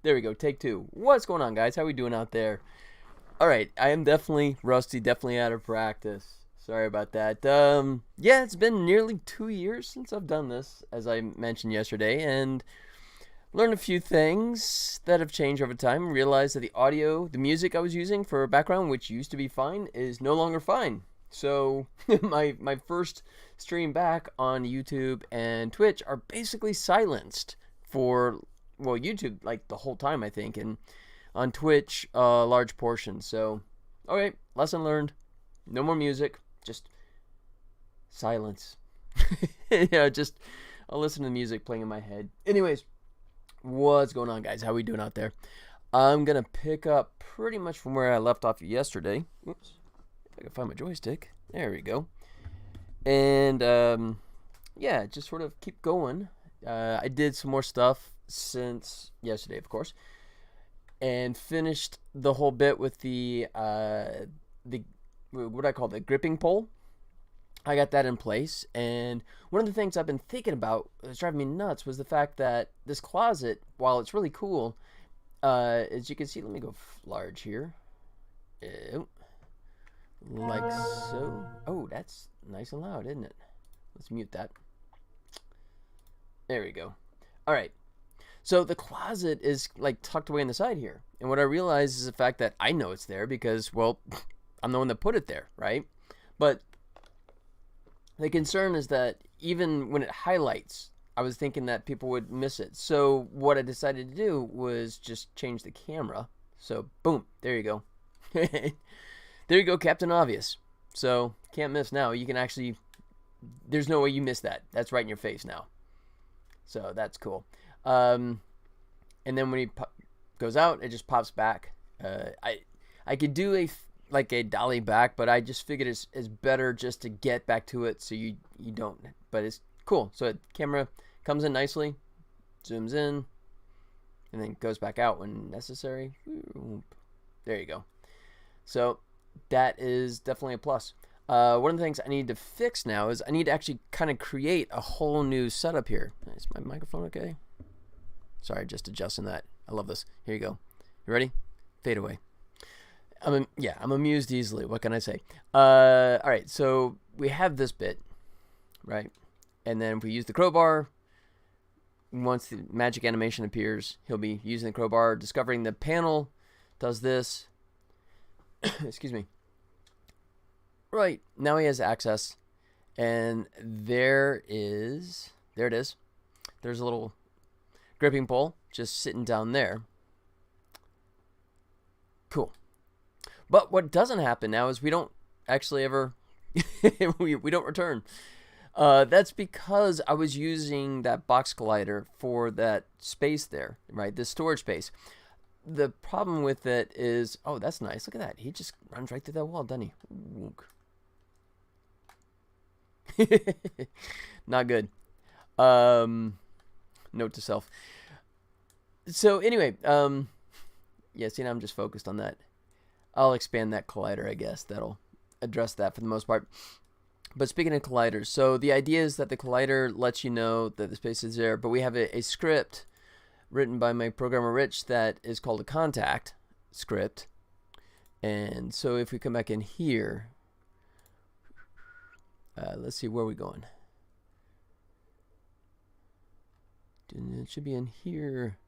There we go. Take two. What's going on, guys? How we doing out there? All right, I am definitely rusty, definitely out of practice. Sorry about that. Yeah, it's been nearly 2 years since I've done this, as I mentioned yesterday, and learned a few things that have changed over time. Realized that the audio, the music I was using for background, which used to be fine, is no longer fine. So my first stream back on YouTube and Twitch are basically silenced for, well, YouTube like the whole time, I think, and on Twitch a large portion. So okay, lesson learned. No more music, just silence. Yeah, just I'll listen to the music playing in my head. Anyways, what's going on, guys? How we doing out there? I'm gonna pick up pretty much from where I left off yesterday. Oops, if I can find my joystick. There we go. And yeah, just sort of keep going. I did some more stuff since yesterday, of course, and finished the whole bit with the what I call the gripping pole. I got that in place, and one of the things I've been thinking about that was driving me nuts was the fact that this closet, while it's really cool, as you can see, let me go large here, like so. Oh, that's nice and loud, isn't it? Let's mute that. There we go. All right. So the closet is like tucked away in the side here, and what I realize is the fact that I know it's there because, well, I'm the one that put it there, right? But the concern is that even when it highlights, I was thinking that people would miss it. So what I decided to do was just change the camera. So boom, there you go. There you go, Captain Obvious. So can't miss now. You can actually, there's no way you miss that. That's right in your face now. So that's cool. And then when he goes out, it just pops back. I could do a dolly back, but I just figured it's better just to get back to it so you don't. But it's cool. So the camera comes in nicely, zooms in, and then goes back out when necessary. There you go. So that is definitely a plus. One of the things I need to fix now is I need to actually kind of create a whole new setup here. Is my microphone okay? Sorry, just adjusting that. I love this. Here you go. You ready? Fade away. I'm amused easily. What can I say? All right, so we have this bit, right? And then if we use the crowbar, once the magic animation appears, he'll be using the crowbar, discovering the panel, does this. Excuse me. Right, now he has access, and there it is. There's a little gripping pole just sitting down there. Cool. But what doesn't happen now is we don't actually ever, we don't return. That's because I was using that box collider for that space there, right? This storage space. The problem with it is, oh, that's nice. Look at that. He just runs right through that wall, doesn't he? Not good. Note to self. So anyway, yeah, see, now I'm just focused on that. I'll expand that collider, I guess. That'll address that for the most part. But speaking of colliders, so the idea is that the collider lets you know that the space is there, but we have a script written by my programmer Rich that is called a contact script. And so if we come back in here, let's see, where are we going? It should be in here.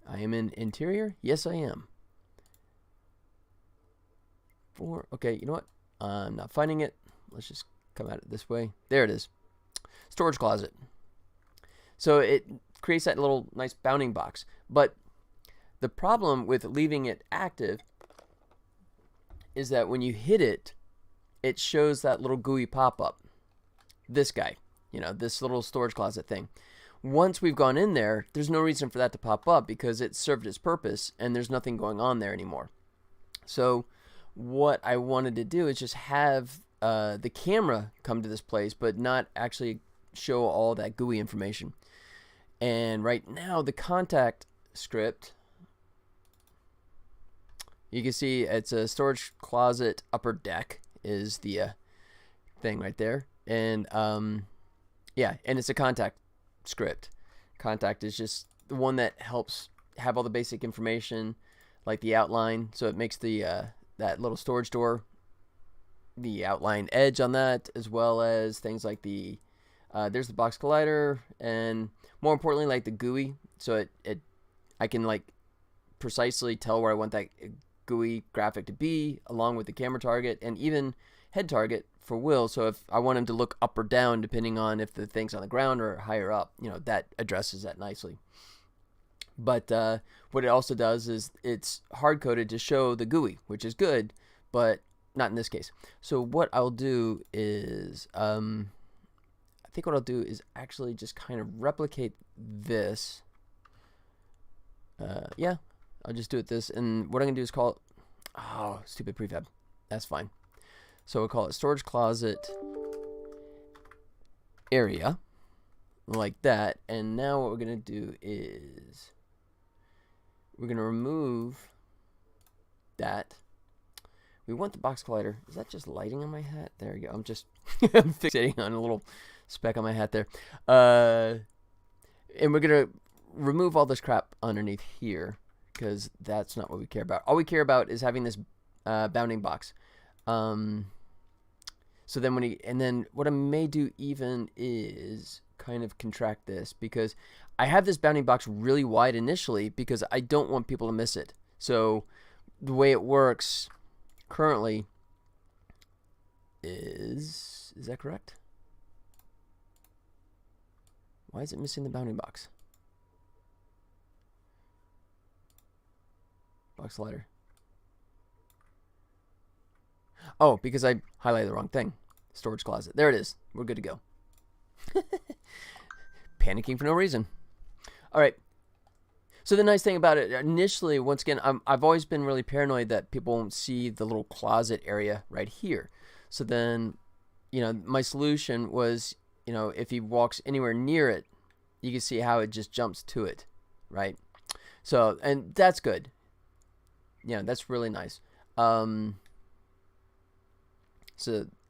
I am in interior? Yes, I am. Okay, you know what? I'm not finding it. Let's just come at it this way. There it is. Storage closet. So it creates that little nice bounding box. But the problem with leaving it active is that when you hit it, it shows that little GUI pop-up. This guy, this little storage closet thing. Once we've gone in there, there's no reason for that to pop up because it served its purpose and there's nothing going on there anymore. So what I wanted to do is just have the camera come to this place, but not actually show all that GUI information. And right now, the contact script, you can see it's a storage closet upper deck is the thing right there. And yeah, and it's a contact script. Contact is just the one that helps have all the basic information, like the outline. So it makes the that little storage door, the outline edge on that, as well as things like the there's the box collider, and more importantly, like the GUI. So I can like precisely tell where I want that GUI graphic to be, along with the camera target and even head target for Will. So if I want him to look up or down, depending on if the thing's on the ground or higher up, you know, that addresses that nicely. But what it also does is it's hard-coded to show the GUI, which is good, but not in this case. So what I'll do is, I think what I'll do is actually just kind of replicate this. Yeah, I'll just do it this, and what I'm gonna do is call it, oh, stupid prefab. That's fine. So we'll call it storage closet area, like that. And now what we're gonna do is we're gonna remove that. We want the box collider. Is that just lighting on my hat? There we go. I'm just I'm fixating on a little speck on my hat there. And we're gonna remove all this crap underneath here, because that's not what we care about. All we care about is having this bounding box. So then and then what I may do even is kind of contract this, because I have this bounding box really wide initially because I don't want people to miss it. So the way it works currently is that correct? Why is it missing the bounding box? Box slider. Oh, because I highlighted the wrong thing. Storage closet. There it is. We're good to go. Panicking for no reason. All right. So the nice thing about it, initially, once again, I've always been really paranoid that people won't see the little closet area right here. So then, you know, my solution was, you know, if he walks anywhere near it, you can see how it just jumps to it, right? So, and that's good. Yeah, that's really nice. So,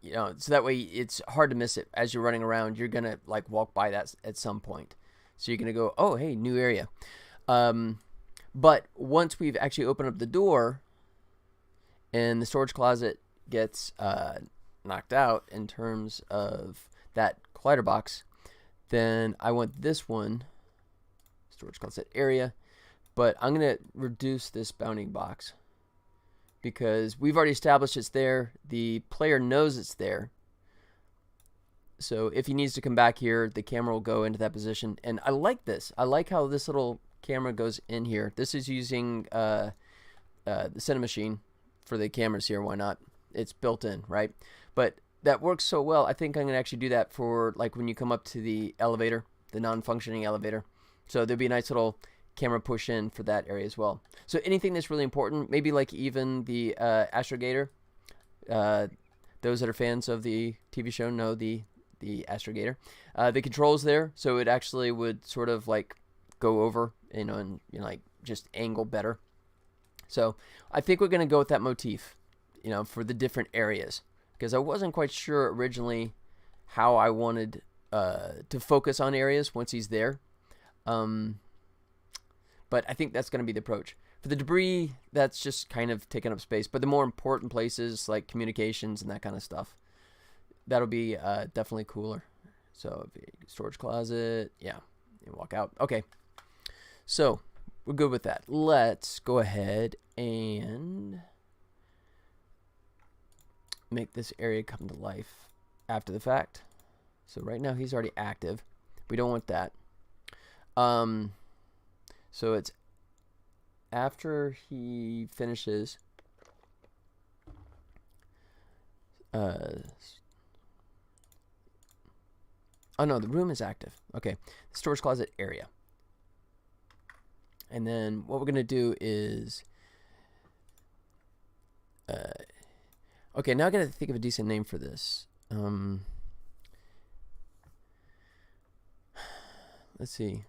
you know, so that way it's hard to miss it. As you're running around, you're going to like walk by that at some point. So you're going to go, oh, hey, new area. But once we've actually opened up the door and the storage closet gets knocked out in terms of that collider box, then I want this one, storage closet area, but I'm going to reduce this bounding box because we've already established it's there. The player knows it's there. So if he needs to come back here, the camera will go into that position. And I like this. I like how this little camera goes in here. This is using the Cinemachine for the cameras here. Why not? It's built in, right? But that works so well. I think I'm going to actually do that for like when you come up to the elevator, the non-functioning elevator. So there'll be a nice little camera push in for that area as well. So anything that's really important, maybe like even the Astrogator. Those that are fans of the TV show know the Astrogator. The controls there, so it actually would sort of like go over, and like just angle better. So I think we're going to go with that motif, for the different areas, because I wasn't quite sure originally how I wanted to focus on areas once he's there. But I think that's going to be the approach. For the debris, that's just kind of taking up space. But the more important places, like communications and that kind of stuff, that'll be definitely cooler. So storage closet, yeah, and walk out. Okay, so we're good with that. Let's go ahead and make this area come to life after the fact. So right now he's already active. We don't want that. So it's after he finishes. Oh no, the room is active. Okay, the storage closet area. And then what we're gonna do is, okay, now I gotta think of a decent name for this. Let's see.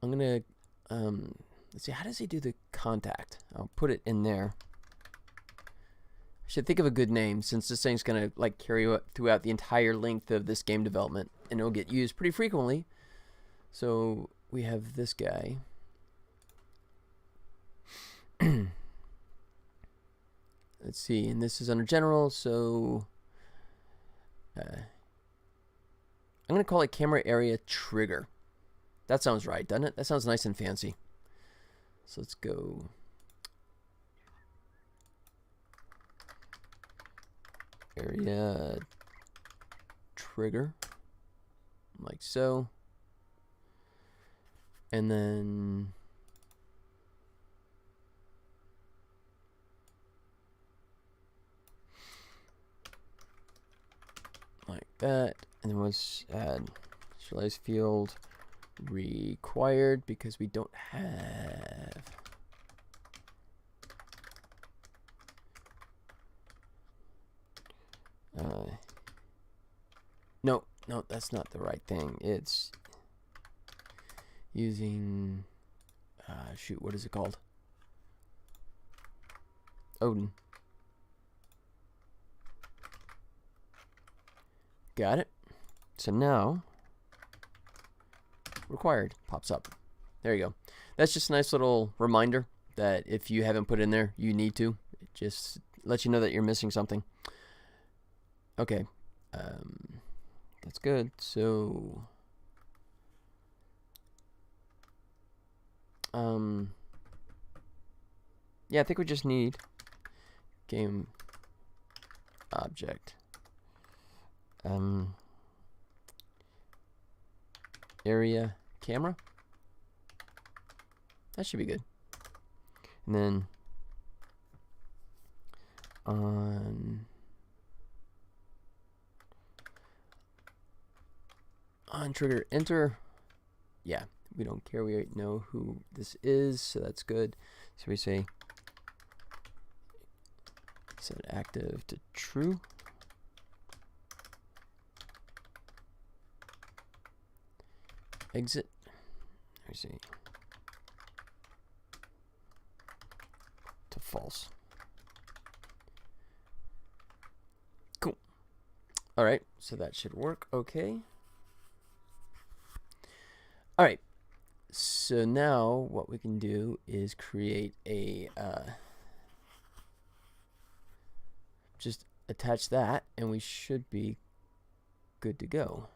I'm gonna let's see, how does he do the contact? I'll put it in there. I should think of a good name, since this thing's gonna like carry throughout the entire length of this game development, and it'll get used pretty frequently. So we have this guy. Let's see, and this is under general, so I'm going to call it camera area trigger. That sounds right, doesn't it? That sounds nice and fancy. So let's go area trigger, like so. And then like that, and then let's add initialize field required because we don't have no, that's not the right thing. It's using shoot, what is it called? Odin. Got it. So now required pops up. There you go. That's just a nice little reminder that if you haven't put in there, you need to. It just lets you know that you're missing something. Okay. That's good. So yeah, I think we just need game object area camera. That should be good. And then on trigger enter. Yeah, we don't care. We know who this is, so that's good. So we say set active to true. Exit. Let me see. To false. Cool. All right, so that should work. Okay. All right. So now what we can do is create a just attach that, and we should be good to go.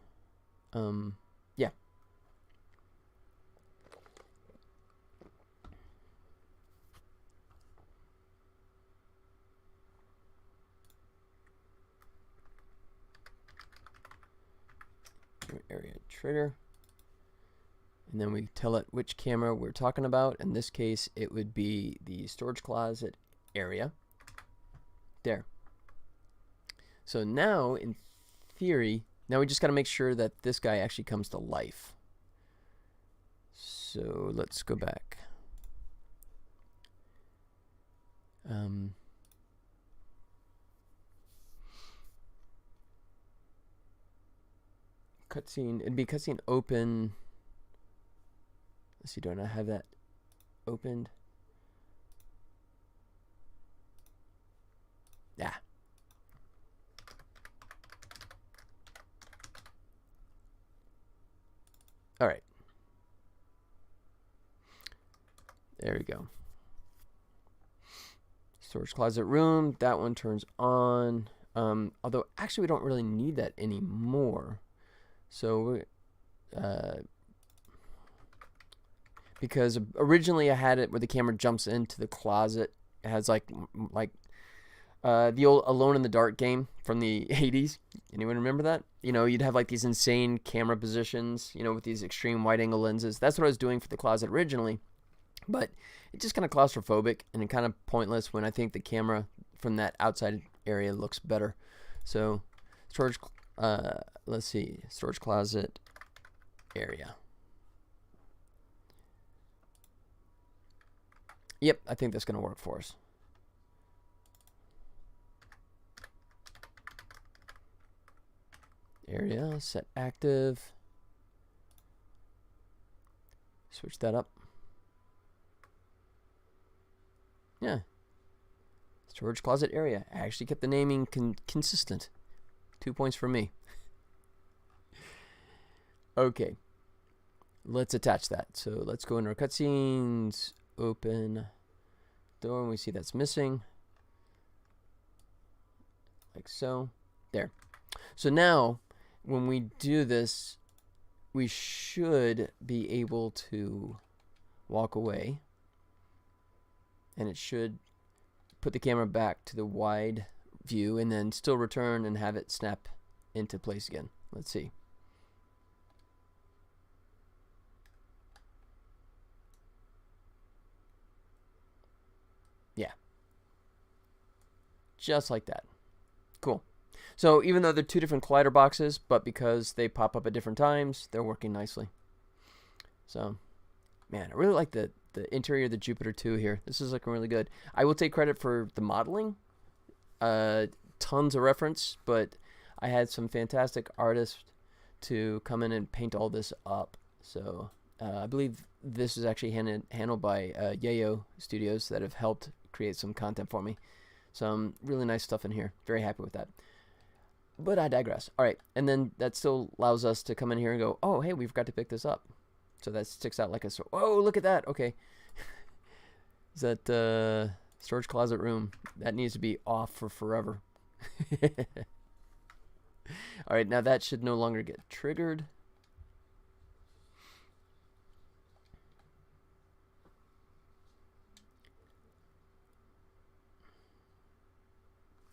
Yeah. Area trigger. And then we tell it which camera we're talking about. In this case, it would be the storage closet area. There. So now, in theory, now we just got to make sure that this guy actually comes to life. So let's go back. Cutscene. It'd be cutscene open. Let's see, do I not have that opened? Yeah. All right. There we go. Storage closet room. That one turns on. Although, actually, we don't really need that anymore. So, because originally I had it where the camera jumps into the closet. It has like the old Alone in the Dark game from the 80s. Anyone remember that? You know, you'd have like these insane camera positions, you know, with these extreme wide angle lenses. That's what I was doing for the closet originally. But it's just kind of claustrophobic and kind of pointless when I think the camera from that outside area looks better. So storage, let's see, storage closet area. Yep, I think that's going to work for us. Area, set active. Switch that up. Yeah. Storage closet area. I actually kept the naming consistent. 2 points for me. Okay. let's attach that. So let's go into our cutscenes, open door, and we see that's missing. Like so. There. So now, when we do this, we should be able to walk away. And it should put the camera back to the wide view and then still return and have it snap into place again. Let's see. Yeah. Just like that. Cool. So even though they're two different collider boxes, but because they pop up at different times, they're working nicely. So, man, I really like the interior of the Jupiter 2 here. This is looking really good. I will take credit for the modeling. Tons of reference, but I had some fantastic artists to come in and paint all this up. So I believe this is actually handled by Yayo Studios that have helped create some content for me. Some really nice stuff in here. Very happy with that. But I digress. All right, and then that still allows us to come in here and go, oh, hey, we forgot to pick this up. So that sticks out like a sword. Oh, look at that. Okay. Is that storage closet room? That needs to be off for forever. All right, now that should no longer get triggered.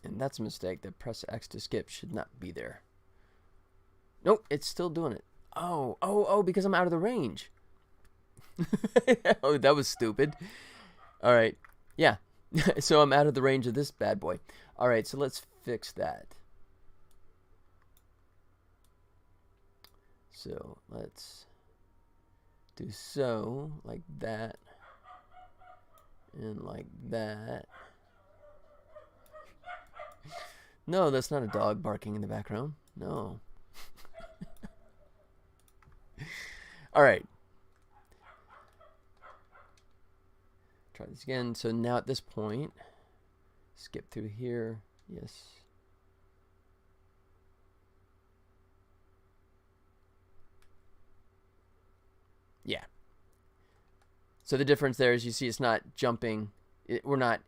And that's a mistake. The press X to skip should not be there. Nope, it's still doing it. Oh, because I'm out of the range. Oh, that was stupid. All right. Yeah. So I'm out of the range of this bad boy. All right, so let's fix that. So let's do so like that. And like that. No, that's not a dog barking in the background. No. All right. Try this again. So now at this point, skip through here. Yes. Yeah. So the difference there is you see it's not jumping. We're not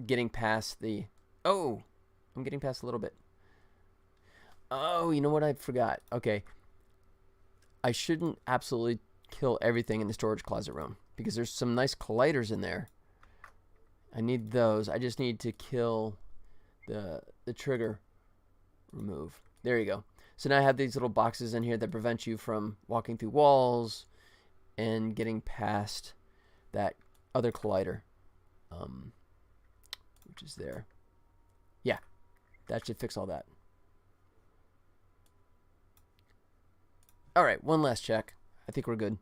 getting past the... Oh, I'm getting past a little bit. Oh, you know what I forgot? Okay. I shouldn't absolutely kill everything in the storage closet room because there's some nice colliders in there. I need those. I just need to kill the trigger remove. There you go. So now I have these little boxes in here that prevent you from walking through walls and getting past that other collider, which is there. Yeah, that should fix all that. All right, one last check. I think we're good.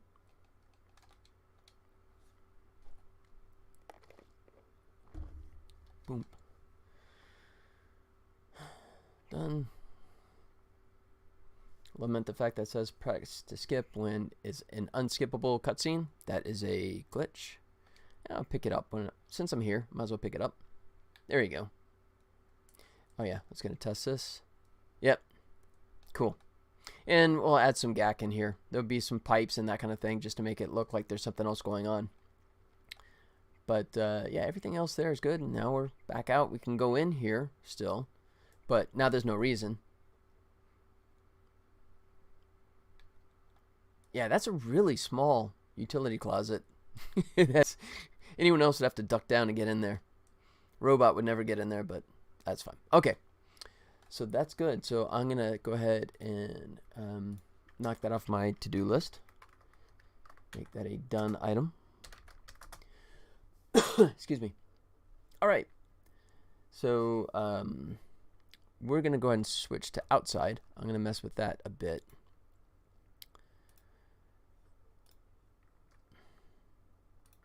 Boom. Done. Lament the fact that says press to skip when it's an unskippable cutscene. That is a glitch. I'll pick it up since I'm here. Might as well pick it up. There you go. Oh yeah, let's gonna test this. Yep. Cool. And we'll add some GAC in here. There'll be some pipes and that kind of thing just to make it look like there's something else going on. But yeah, everything else there is good. And now we're back out. We can go in here still, but now there's no reason. Yeah, that's a really small utility closet. That's anyone else would have to duck down and get in there. Robot would never get in there, but that's fine. Okay, so that's good. So I'm gonna go ahead and knock that off my to-do list. Make that a done item. Excuse me. All right. So we're gonna go ahead and switch to outside. I'm gonna mess with that a bit.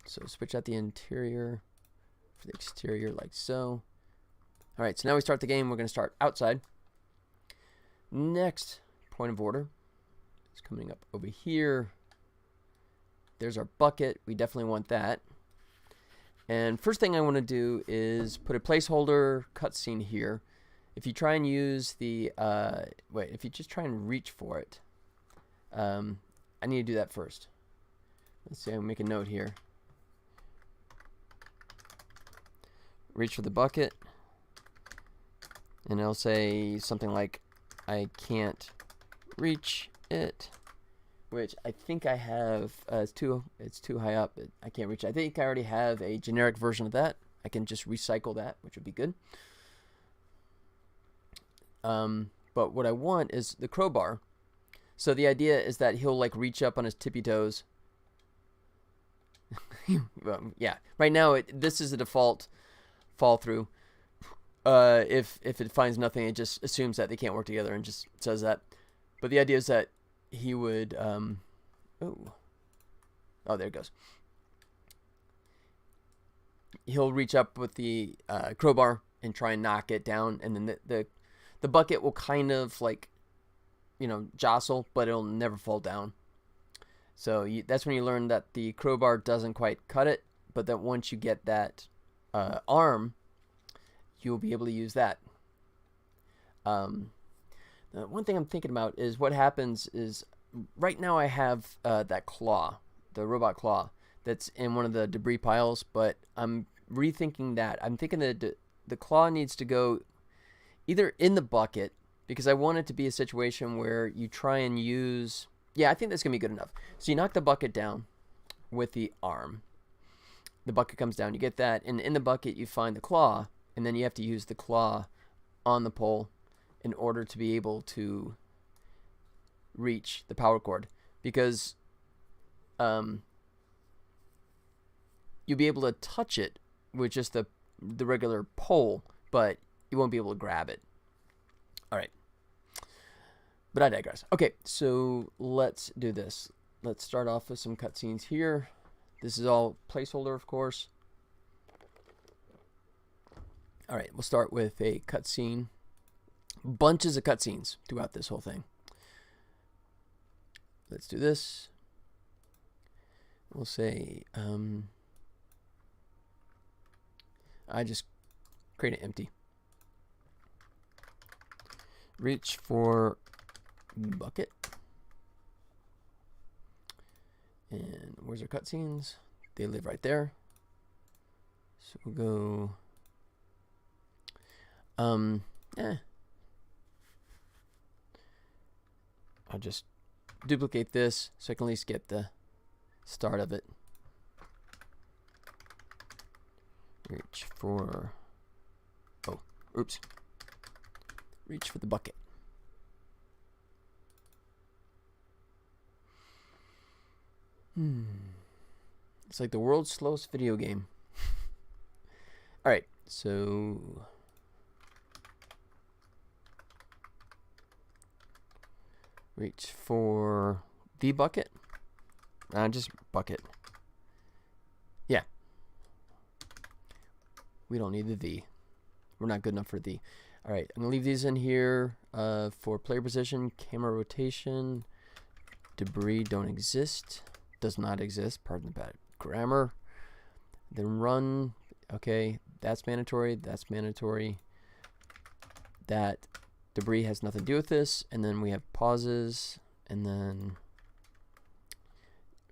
So switch out the interior for the exterior like so. All right, so now we start the game. We're going to start outside. Next point of order is coming up over here. There's our bucket. We definitely want that. And first thing I want to do is put a placeholder cutscene here. If you try and use the, if you just try and reach for it, I need to do that first. let's see, I'll make a note here. Reach for the bucket, and I'll say something like, I can't reach it, which I think I have, it's too high up. I can't reach it. I think I already have a generic version of that. I can just recycle that, which would be good. But what I want is the crowbar. So the idea is that he'll like reach up on his tippy toes. Yeah, right now this is a default fall through. If it finds nothing, it just assumes that they can't work together and just says that. But the idea is that he would oh, there it goes. He'll reach up with the crowbar and try and knock it down, and then the bucket will kind of like, you know, jostle, but it'll never fall down. So that's when you learn that the crowbar doesn't quite cut it, but that once you get that arm, you'll be able to use that. One thing I'm thinking about is what happens is right now I have that claw, the robot claw, that's in one of the debris piles, but I'm rethinking that. I'm thinking that the claw needs to go either in the bucket, because I want it to be a situation where you try and use... Yeah, I think that's going to be good enough. So you knock the bucket down with the arm. The bucket comes down, you get that, and in the bucket you find the claw, and then you have to use the claw on the pole in order to be able to reach the power cord, because you'll be able to touch it with just the regular pole, but you won't be able to grab it. All right. But I digress. Okay, so let's do this. Let's start off with some cutscenes here. This is all placeholder, of course. All right, we'll start with a cutscene. Bunches of cutscenes throughout this whole thing. Let's do this. We'll say, I just create an empty. Reach for bucket. And where's our cutscenes? They live right there. So we'll go, I'll just duplicate this so I can at least get the start of it. Reach for, oh, oops. Reach for the bucket. It's like the world's slowest video game. All right, so reach for the bucket. Just bucket. Yeah. We don't need the. We're not good enough for the. All right, I'm gonna leave these in here for player position, camera rotation, debris don't exist, does not exist, pardon the bad grammar. Then run, okay, that's mandatory, that's mandatory. That debris has nothing to do with this, and then we have pauses, and then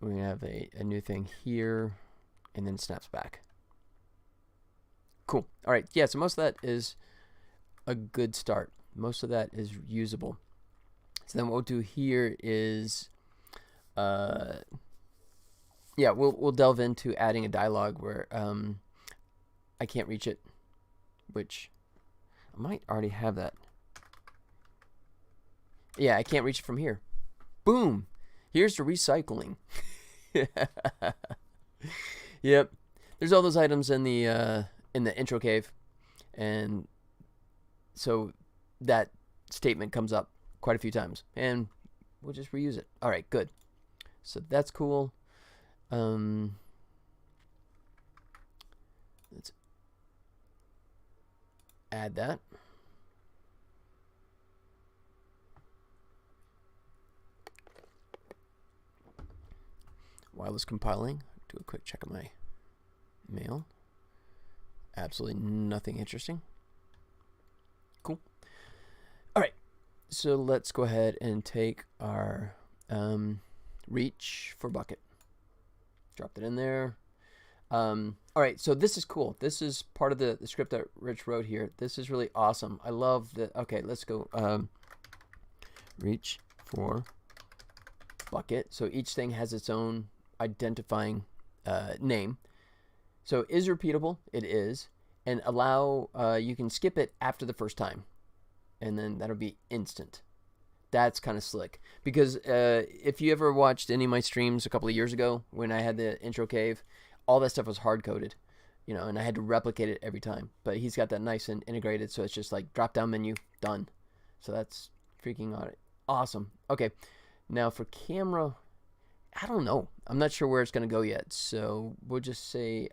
we have a new thing here, and then it snaps back. Cool. All right, yeah, so most of that is a good start. Most of that is usable. So then what we'll do here is, yeah, we'll delve into adding a dialogue where I can't reach it, which I might already have that. Yeah, I can't reach it from here. Boom. Here's the recycling. Yep. There's all those items in the intro cave, and so that statement comes up quite a few times, and we'll just reuse it. All right, good. So that's cool. Let's add that. While it's compiling, do a quick check of my mail. Absolutely nothing interesting. Cool. All right, so let's go ahead and take our reach for bucket. Dropped it in there. All right, so this is cool. This is part of the script that Rich wrote here. This is really awesome. I love that. Okay, let's go. Reach for bucket. So each thing has its own identifying name. So is repeatable. It is. And allow, you can skip it after the first time. And then that'll be instant. That's kind of slick. Because if you ever watched any of my streams a couple of years ago when I had the intro cave, all that stuff was hard-coded, you know, and I had to replicate it every time. But he's got that nice and integrated, so it's just like drop-down menu, done. So that's freaking awesome. Okay, now for camera, I don't know. I'm not sure where it's going to go yet, so we'll just say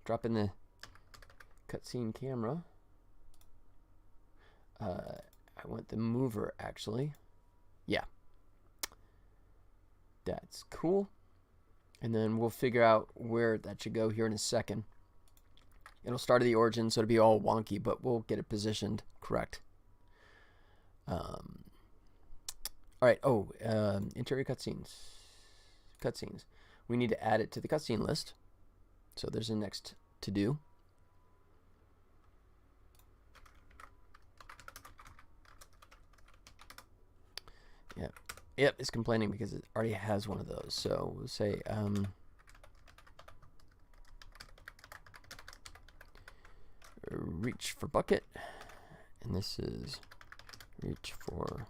drop in the cutscene camera. I want the mover, actually. Yeah. That's cool. And then we'll figure out where that should go here in a second. It'll start at the origin, so it'll be all wonky, but we'll get it positioned correct. All right. Oh, interior cutscenes. Cutscenes. We need to add it to the cutscene list. So there's a next to do. Yep. Yep, it's complaining because it already has one of those. So we'll say reach for bucket, and this is reach for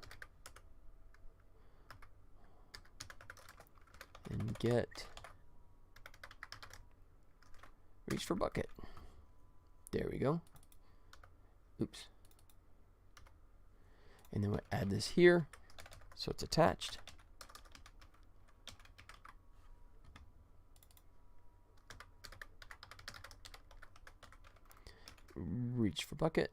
and get reach for bucket. There we go. Oops. And then we'll add this here. So it's attached. Reach for bucket.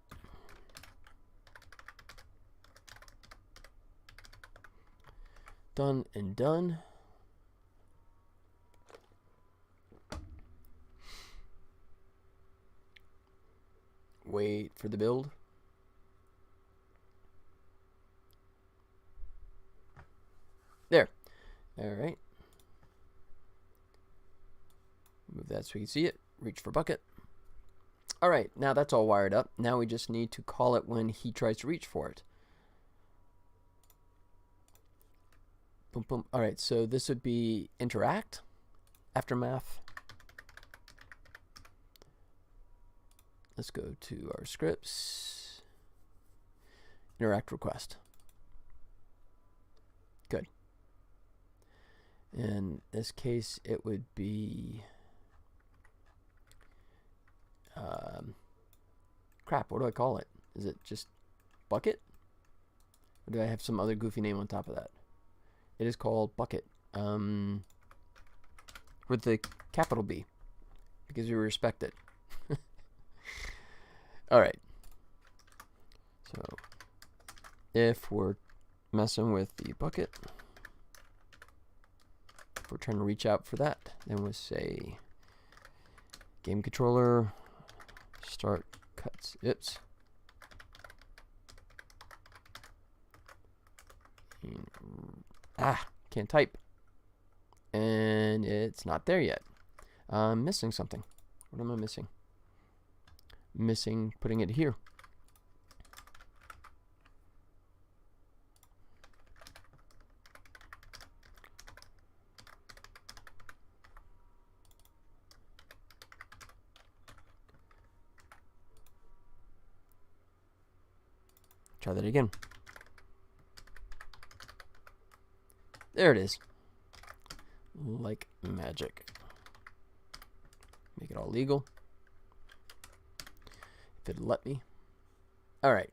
Done and done. Wait for the build. There. All right. Move that so we can see it. Reach for bucket. All right. Now that's all wired up. Now we just need to call it when he tries to reach for it. Boom, boom. All right. So this would be interact. Aftermath. Let's go to our scripts. Interact request. Good. In this case, it would be crap. What do I call it? Is it just bucket? Or do I have some other goofy name on top of that? It is called bucket. With the capital B, because we respect it. All right. So if we're messing with the bucket, if we're trying to reach out for that, then we'll say game controller start cuts. Oops. Can't type. And it's not there yet. I'm missing something. What am I missing? Missing putting it here. Try that again. There it is. Like magic. Make it all legal. If it'd let me. All right.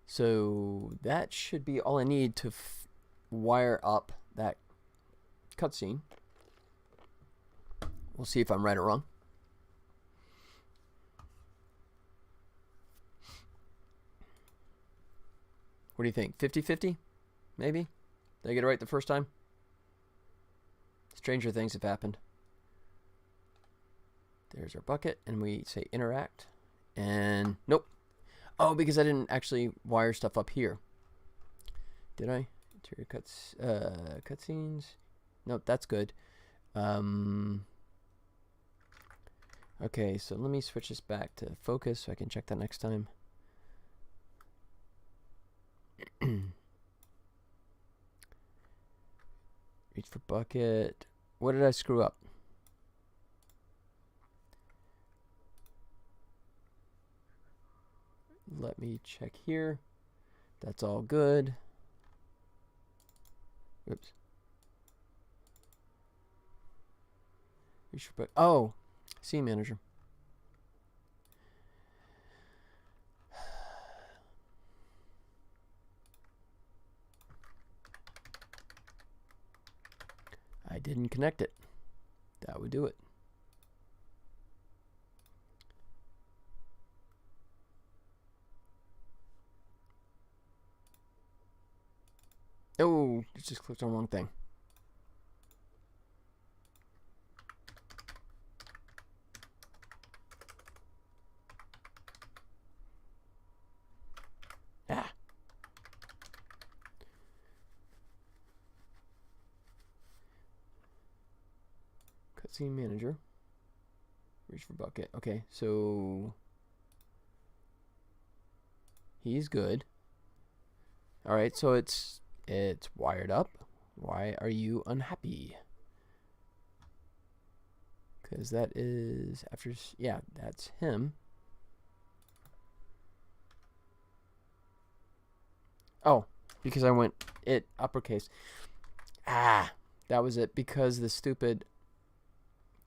So that should be all I need to wire up that cutscene. We'll see if I'm right or wrong. What do you think? 50-50? Maybe? Did I get it right the first time? Stranger things have happened. There's our bucket, and we say interact. And nope. Oh, because I didn't actually wire stuff up here. Did I? Interior cutscenes. Nope, that's good. Okay, so let me switch this back to focus so I can check that next time. Reach for bucket. What did I screw up? Let me check here. That's all good. Oops. Reach for bucket. Oh, scene manager. I didn't connect it. That would do it. Oh, it just clicked on the wrong thing. Ah. Cutscene manager. Reach for bucket. Okay, so he's good. All right, so it's wired up. Why are you unhappy? Because that is after, yeah, that's him. Oh, because I went it uppercase. Ah, that was it. Because the stupid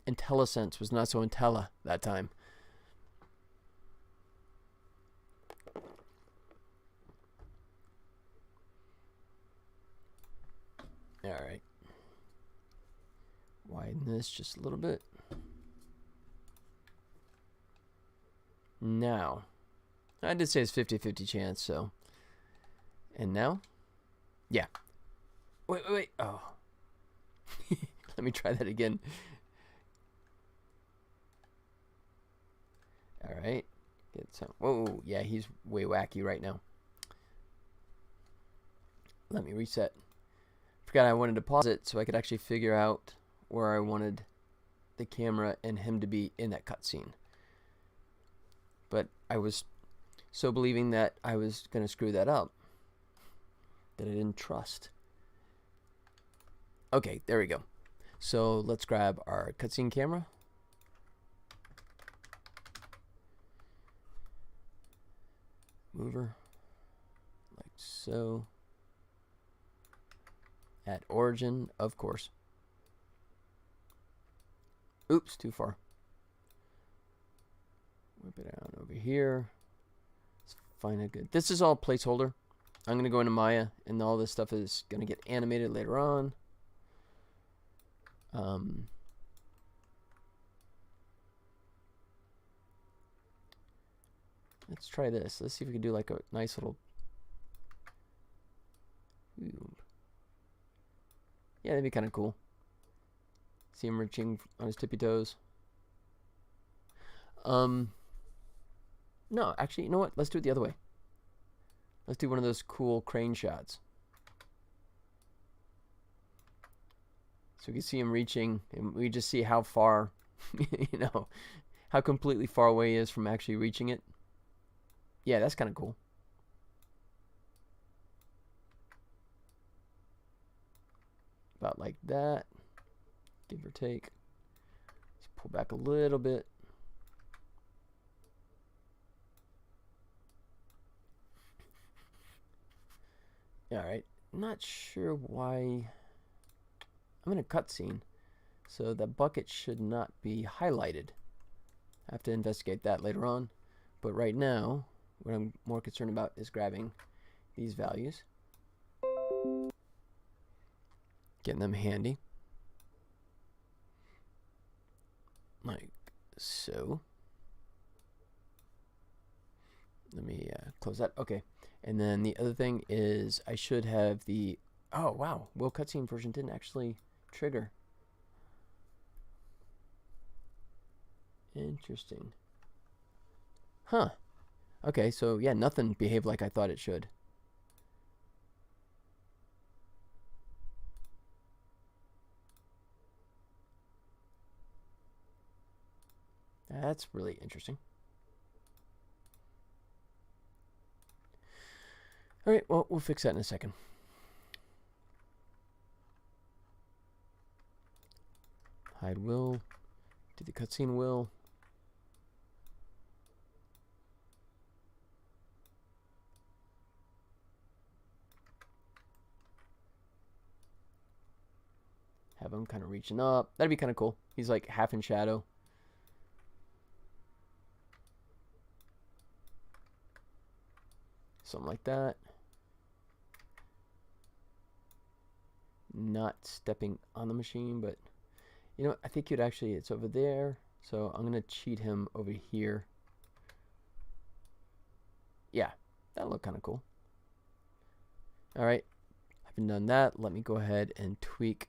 IntelliSense was not so Intella that time. All right. Widen this just a little bit. Now, I did say it's 50-50 chance, so. And now? Yeah. Wait. Oh. Let me try that again. All right. Get some. Whoa, yeah, he's way wacky right now. Let me reset. Forgot I wanted to pause it so I could actually figure out where I wanted the camera and him to be in that cutscene. But I was so believing that I was going to screw that up that I didn't trust. Okay, there we go. So let's grab our cutscene camera. Mover, like so. At origin, of course. Oops, too far. Whip it out over here. Let's find a good. This is all placeholder. I'm going to go into Maya, and all this stuff is going to get animated later on. Let's try this. Let's see if we can do like a nice little. Ooh. Yeah, that'd be kind of cool. See him reaching on his tippy toes. No, actually, you know what? Let's do it the other way. Let's do one of those cool crane shots. So we can see him reaching, and we just see how far, you know, how completely far away he is from actually reaching it. Yeah, that's kind of cool. About like that, give or take. Let's pull back a little bit. All right, not sure why. I'm in a cutscene, so the bucket should not be highlighted. I have to investigate that later on. But right now, what I'm more concerned about is grabbing these values, getting them handy, like so. Let me close that. Okay. And then the other thing is I should have the. Oh, wow. Will cutscene version didn't actually trigger. Interesting. Huh. Okay, so yeah, nothing behaved like I thought it should. That's really interesting. All right, well, we'll fix that in a second. Hide will. Do the cutscene will. Have him kind of reaching up. That'd be kind of cool. He's like half in shadow. Something like that. Not stepping on the machine, but you know, I think you'd actually, it's over there. So I'm going to cheat him over here. Yeah, that'll look kind of cool. All right, having done that, let me go ahead and tweak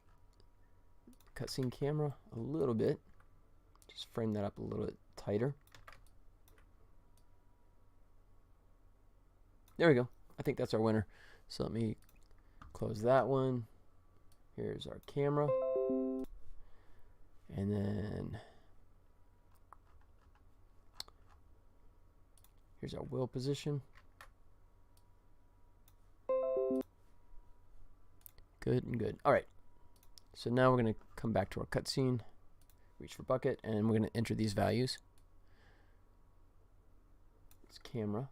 the cutscene camera a little bit. Just frame that up a little bit tighter. There we go. I think that's our winner. So let me close that one. Here's our camera. And then here's our wheel position. Good and good. All right. So now we're going to come back to our cutscene, reach for bucket, and we're going to enter these values. It's camera.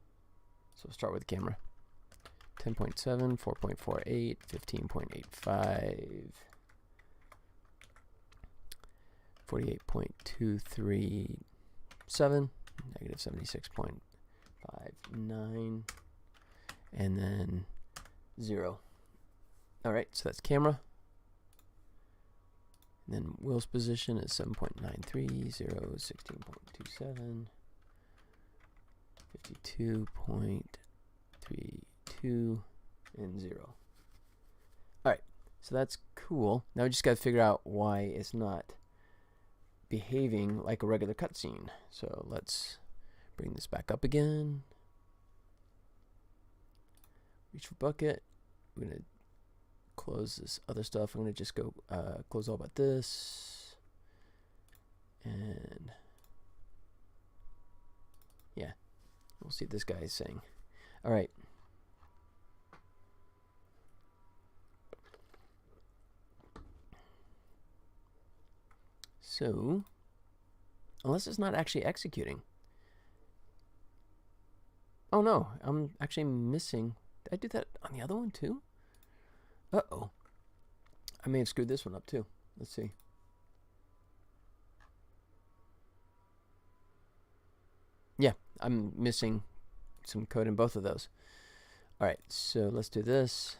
So we'll start with camera. 10.7, 4.48, 15.85, 48.237, negative 76.59, and then 0. All right, so that's camera. And then wheels position is 7.93, 0, 16.27, 52.32, and 0. All right, so that's cool. Now we just got to figure out why it's not behaving like a regular cutscene. So let's bring this back up again. Reach for bucket. We're going to close this other stuff. I'm going to just go close all but this. And yeah, we'll see what this guy is saying. All right. So, unless it's not actually executing. Oh no, I'm actually missing. Did I do that on the other one too? Uh-oh. I may have screwed this one up too. Let's see. Yeah, I'm missing some code in both of those. All right, so let's do this.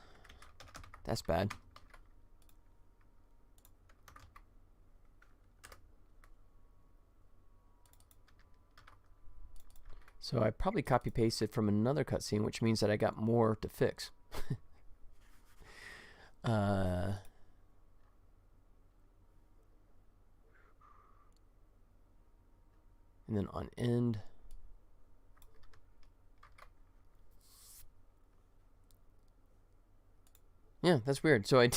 That's bad. So I probably copy pasted from another cutscene, which means that I got more to fix. And then on end. Yeah, that's weird. So I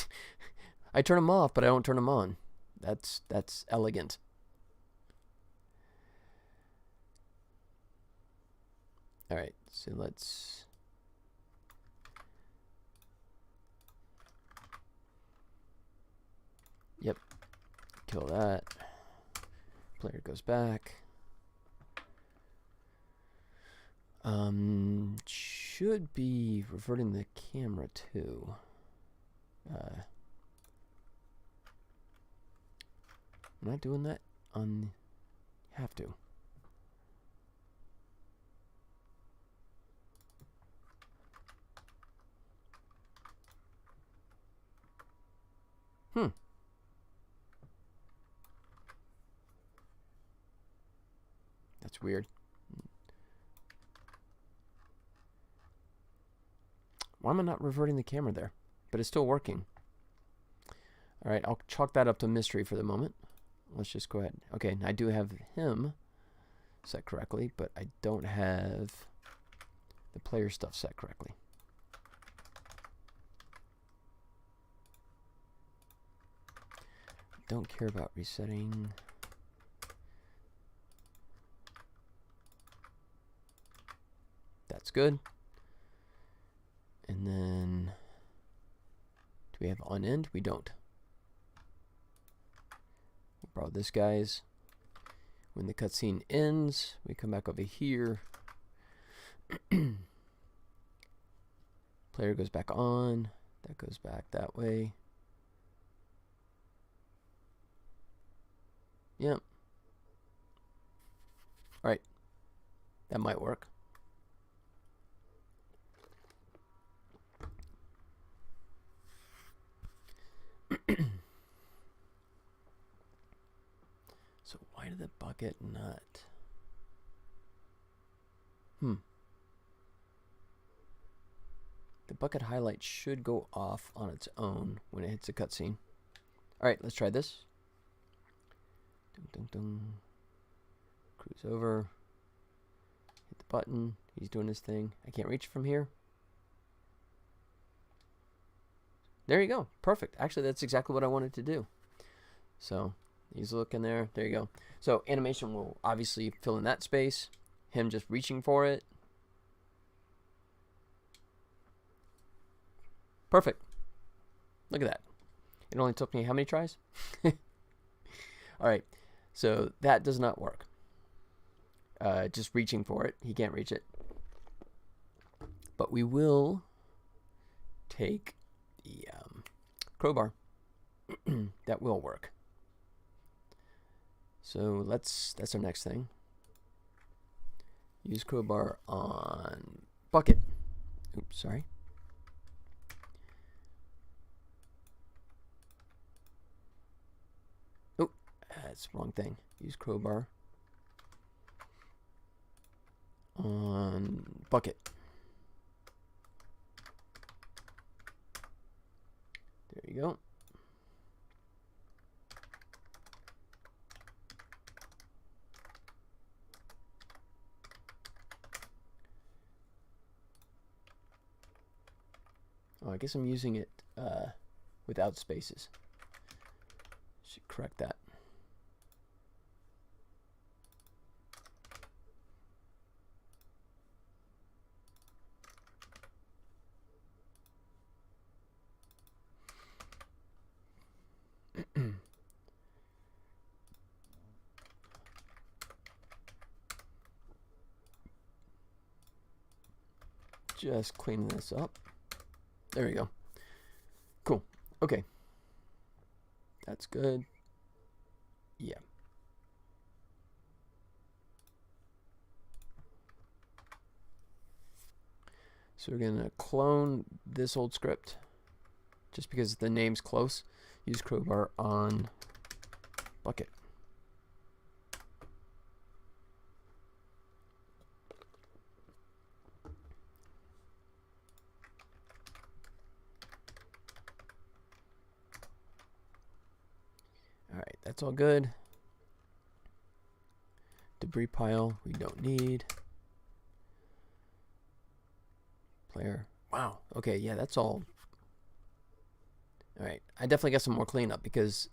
turn them off, but I don't turn them on. That's elegant. All right, so let's kill that. Player goes back. Should be reverting the camera too. Am I doing that on? Have to. That's weird. Why am I not reverting the camera there? But it's still working. All right, I'll chalk that up to mystery for the moment. Let's just go ahead. Okay, I do have him set correctly, but I don't have the player stuff set correctly. Don't care about resetting. That's good. And then, do we have on end? We don't. We'll borrow this guy's. When the cutscene ends, we come back over here. Player goes back on. That goes back that way. Yep. All right. That might work. So why did the bucket not? The bucket highlight should go off on its own when it hits a cutscene. All right, let's try this. Dun, dun, dun. Cruise over. Hit the button. He's doing his thing. I can't reach from here. There you go. Perfect. Actually, that's exactly what I wanted to do. So he's looking there. There you go. So animation will obviously fill in that space. Him just reaching for it. Perfect. Look at that. It only took me how many tries? All right. So that does not work. Just reaching for it. He can't reach it. But we will take the crowbar. That will work. So that's our next thing. Use crowbar on bucket. Oops, sorry. Oh, that's the wrong thing. Use crowbar on bucket. There you go. Oh, I guess I'm using it without spaces. Should correct that. Just cleaning this up. There we go. Cool. Okay. That's good. Yeah. So we're going to clone this old script just because the name's close. Use crowbar on bucket. All right, that's all good. Debris pile we don't need. Player. Wow. Okay, yeah, that's all. All right, I definitely got some more cleanup because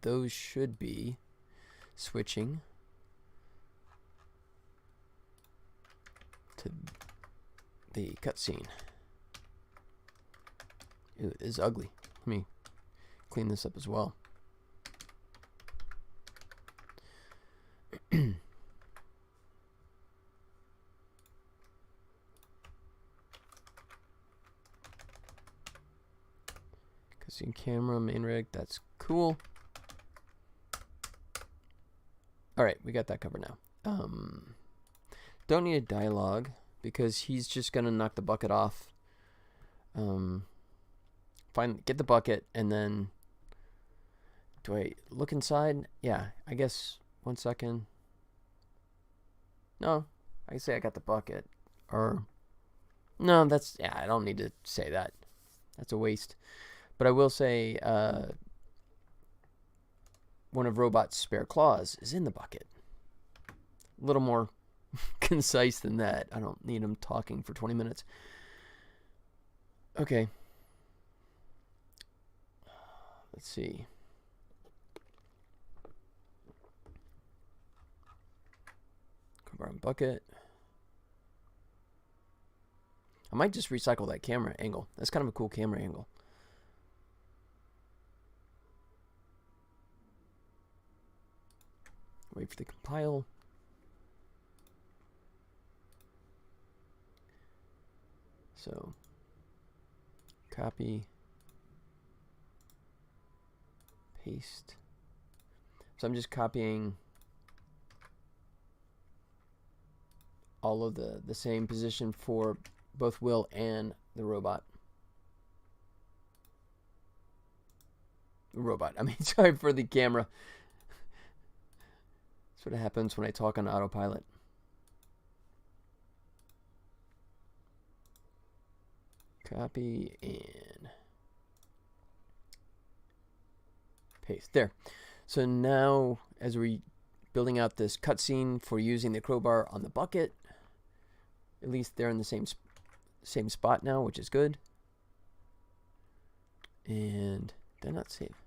those should be switching to the cutscene. Ew, it is ugly. Let me clean this up as well. Cutscene camera, main rig, that's cool. All right, we got that covered now. Don't need a dialogue because he's just gonna knock the bucket off. Get the bucket and then do I look inside? Yeah, I guess 1 second. No, I say I got the bucket. Or no, that's yeah, I don't need to say that. That's a waste. But I will say one of Robot's spare claws is in the bucket. A little more concise than that. I don't need him talking for 20 minutes. Okay. Let's see. Crowbar and bucket. I might just recycle that camera angle. That's kind of a cool camera angle. Wait for the compile. So, copy, paste. So I'm just copying all of the same position for both Will and the robot. I mean, sorry for the camera. That's what happens when I talk on autopilot. Copy and paste. There. So now, as we're building out this cutscene for using the crowbar on the bucket, at least they're in the same spot now, which is good. And they're not safe.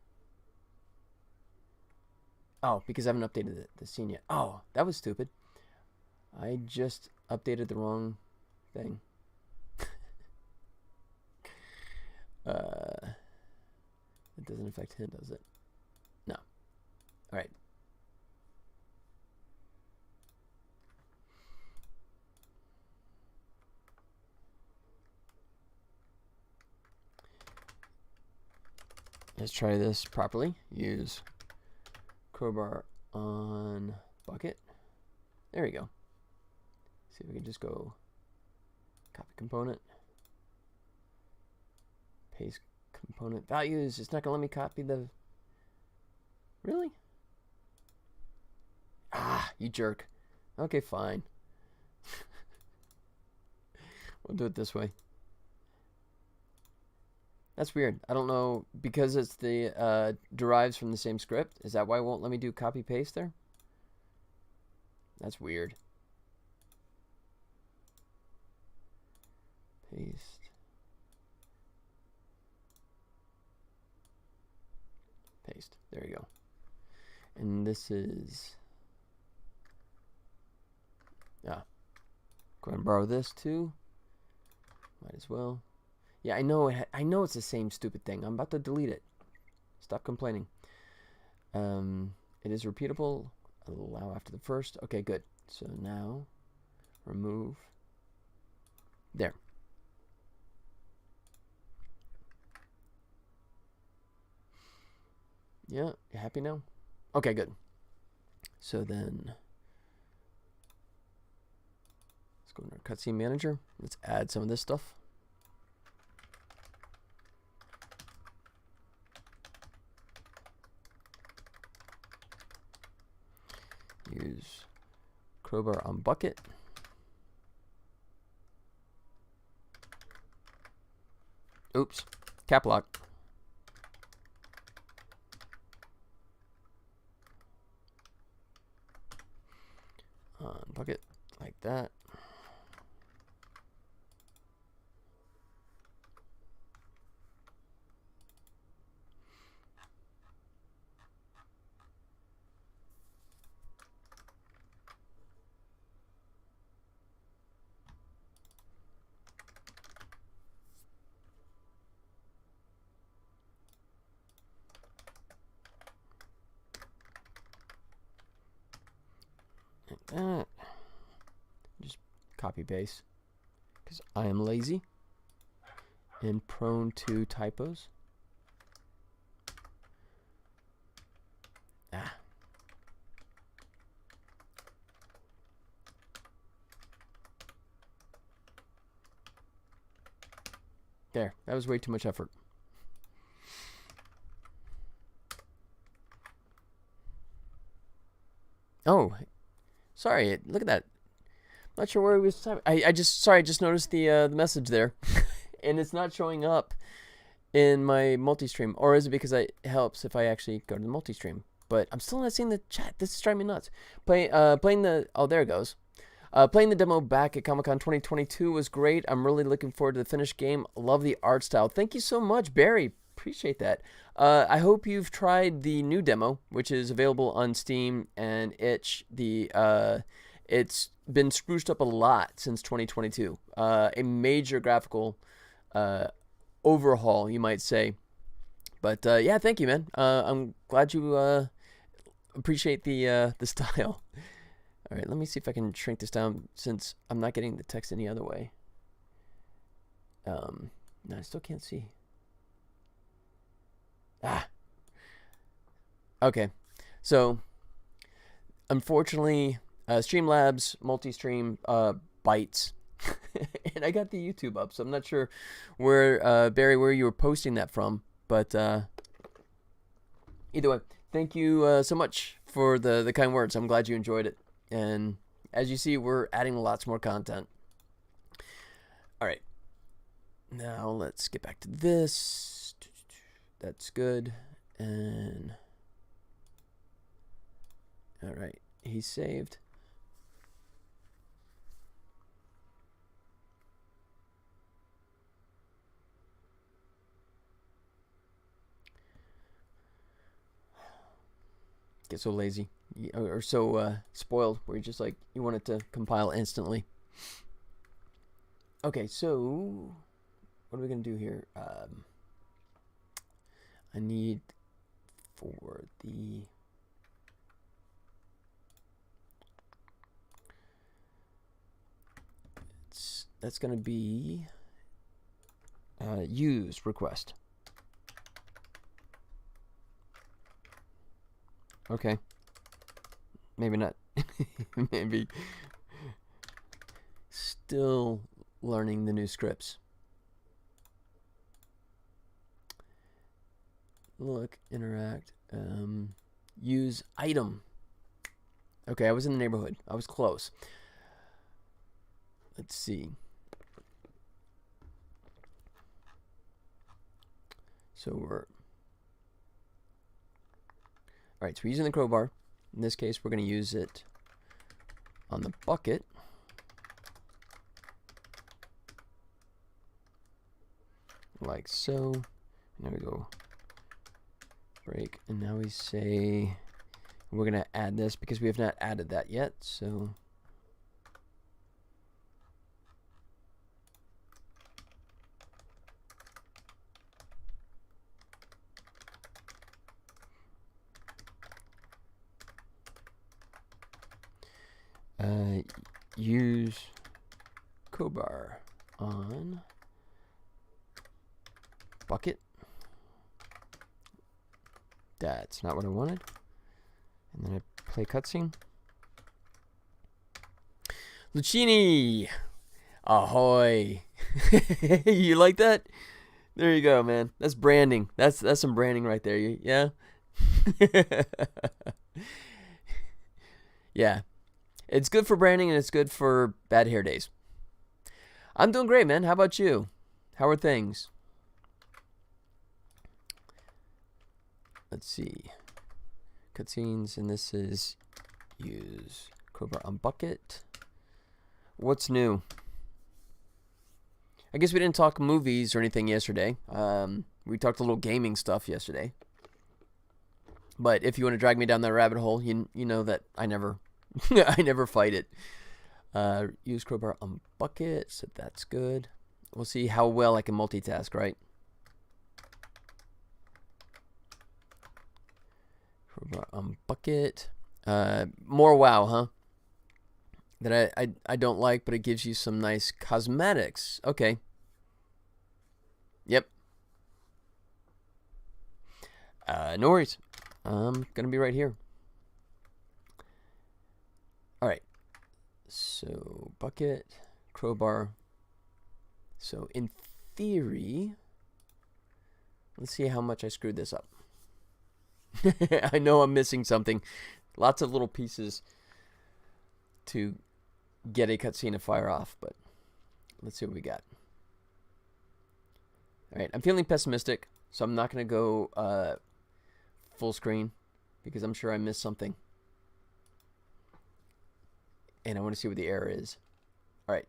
Oh, because I haven't updated the scene yet. Oh, that was stupid. I just updated the wrong thing. It doesn't affect him, does it? No. All right. Let's try this properly. Use crowbar on bucket. There we go. See if we can just go copy component. Paste component values. It's not going to let me copy the... Really? Ah, you jerk. Okay, fine. We'll do it this way. That's weird. I don't know, because it's the derives from the same script. Is that why it won't let me do copy paste there? That's weird. Paste. Paste. There you go. And this is... Ah. Go ahead and borrow this too. Might as well. Yeah, I know it's the same stupid thing. I'm about to delete it. Stop complaining. It is repeatable. Allow after the first. Okay, good. So now, remove. There. Yeah, you happy now? Okay, good. So then, let's go into our cutscene manager. Let's add some of this stuff. Use crowbar on bucket. Oops, cap lock. On bucket, like that. Like that. Just copy paste, because I am lazy and prone to typos. Ah. There, that was way too much effort. Oh, sorry. Look at that. Not sure where he was. I just noticed the message there, and it's not showing up in my multi-stream. Or is it because it helps if I actually go to the multi-stream? But I'm still not seeing the chat. This is driving me nuts. Playing the... Oh, there it goes. Playing the demo back at Comic-Con 2022 was great. I'm really looking forward to the finished game. Love the art style. Thank you so much, Barry. Appreciate that. I hope you've tried the new demo, which is available on Steam and itch. It's been spruced up a lot since 2022. a major graphical overhaul, you might say. But yeah, thank you, man. I'm glad you appreciate the style. All right, let me see if I can shrink this down since I'm not getting the text any other way. No, I still can't see. Okay. So, unfortunately, Streamlabs multi-stream bites, and I got the YouTube up, so I'm not sure where Barry, where you were posting that from, but either way, thank you so much for the kind words. I'm glad you enjoyed it, and as you see, we're adding lots more content. All right, now let's get back to this. That's good, and all right, he's saved. Get so lazy or so spoiled where you just like you want it to compile instantly. Okay, so what are we gonna do here? I need for the that's gonna be use request. Okay. Maybe not. Maybe. Still learning the new scripts. Look, interact, use item. Okay, I was in the neighborhood. I was close. Let's see. So we're... Alright, so we're using the crowbar. In this case, we're going to use it on the bucket. Like so. There we go. Break. And now we say we're going to add this because we have not added that yet. So use crowbar on bucket. That's not what I wanted. And then I play cutscene. Lucchini! Ahoy! You like that? There you go, man. That's branding. That's some branding right there. Yeah? Yeah. It's good for branding and it's good for bad hair days. I'm doing great, man. How about you? How are things? Let's see. Cutscenes, and this is use crowbar on bucket. What's new? I guess we didn't talk movies or anything yesterday. We talked a little gaming stuff yesterday. But if you want to drag me down that rabbit hole, you know that I never I never fight it. Use crowbar on bucket, so that's good. We'll see how well I can multitask, right? Crowbar on bucket. More WoW, huh? That I don't like, but it gives you some nice cosmetics. Okay. Yep. No worries. I'm gonna be right here. All right. So bucket, crowbar. So in theory, let's see how much I screwed this up. I know I'm missing something. Lots of little pieces to get a cutscene to fire off, but let's see what we got. All right, I'm feeling pessimistic, so I'm not going to go full screen because I'm sure I missed something. And I want to see what the error is. All right.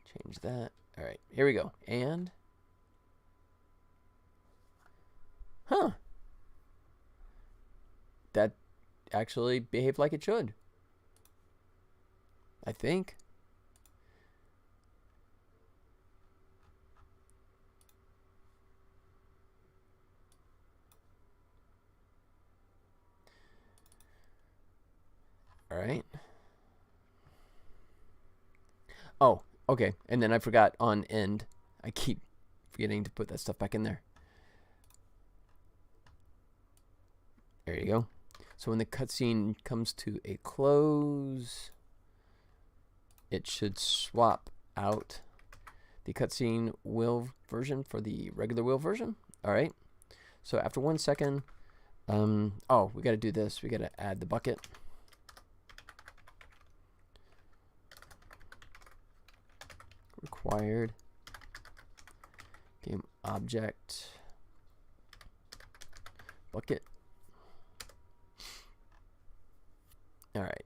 Change that. All right, here we go. And... Huh. That actually behaved like it should. I think. All right. Oh, okay. And then I forgot on end. I keep forgetting to put that stuff back in there. There you go. So when the cutscene comes to a close, it should swap out the cutscene wheel version for the regular wheel version. All right. So after 1 second, oh, we got to do this. We got to add the bucket. Required game object bucket. All right.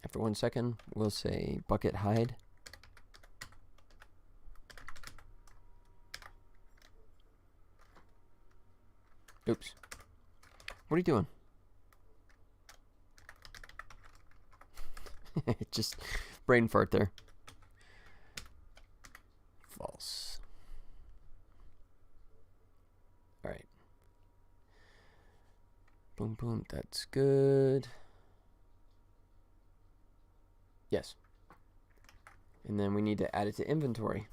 After 1 second, we'll say bucket hide. Oops. What are you doing? Just brain fart there. False. All right. Boom, boom. That's good. Yes. And then we need to add it to inventory.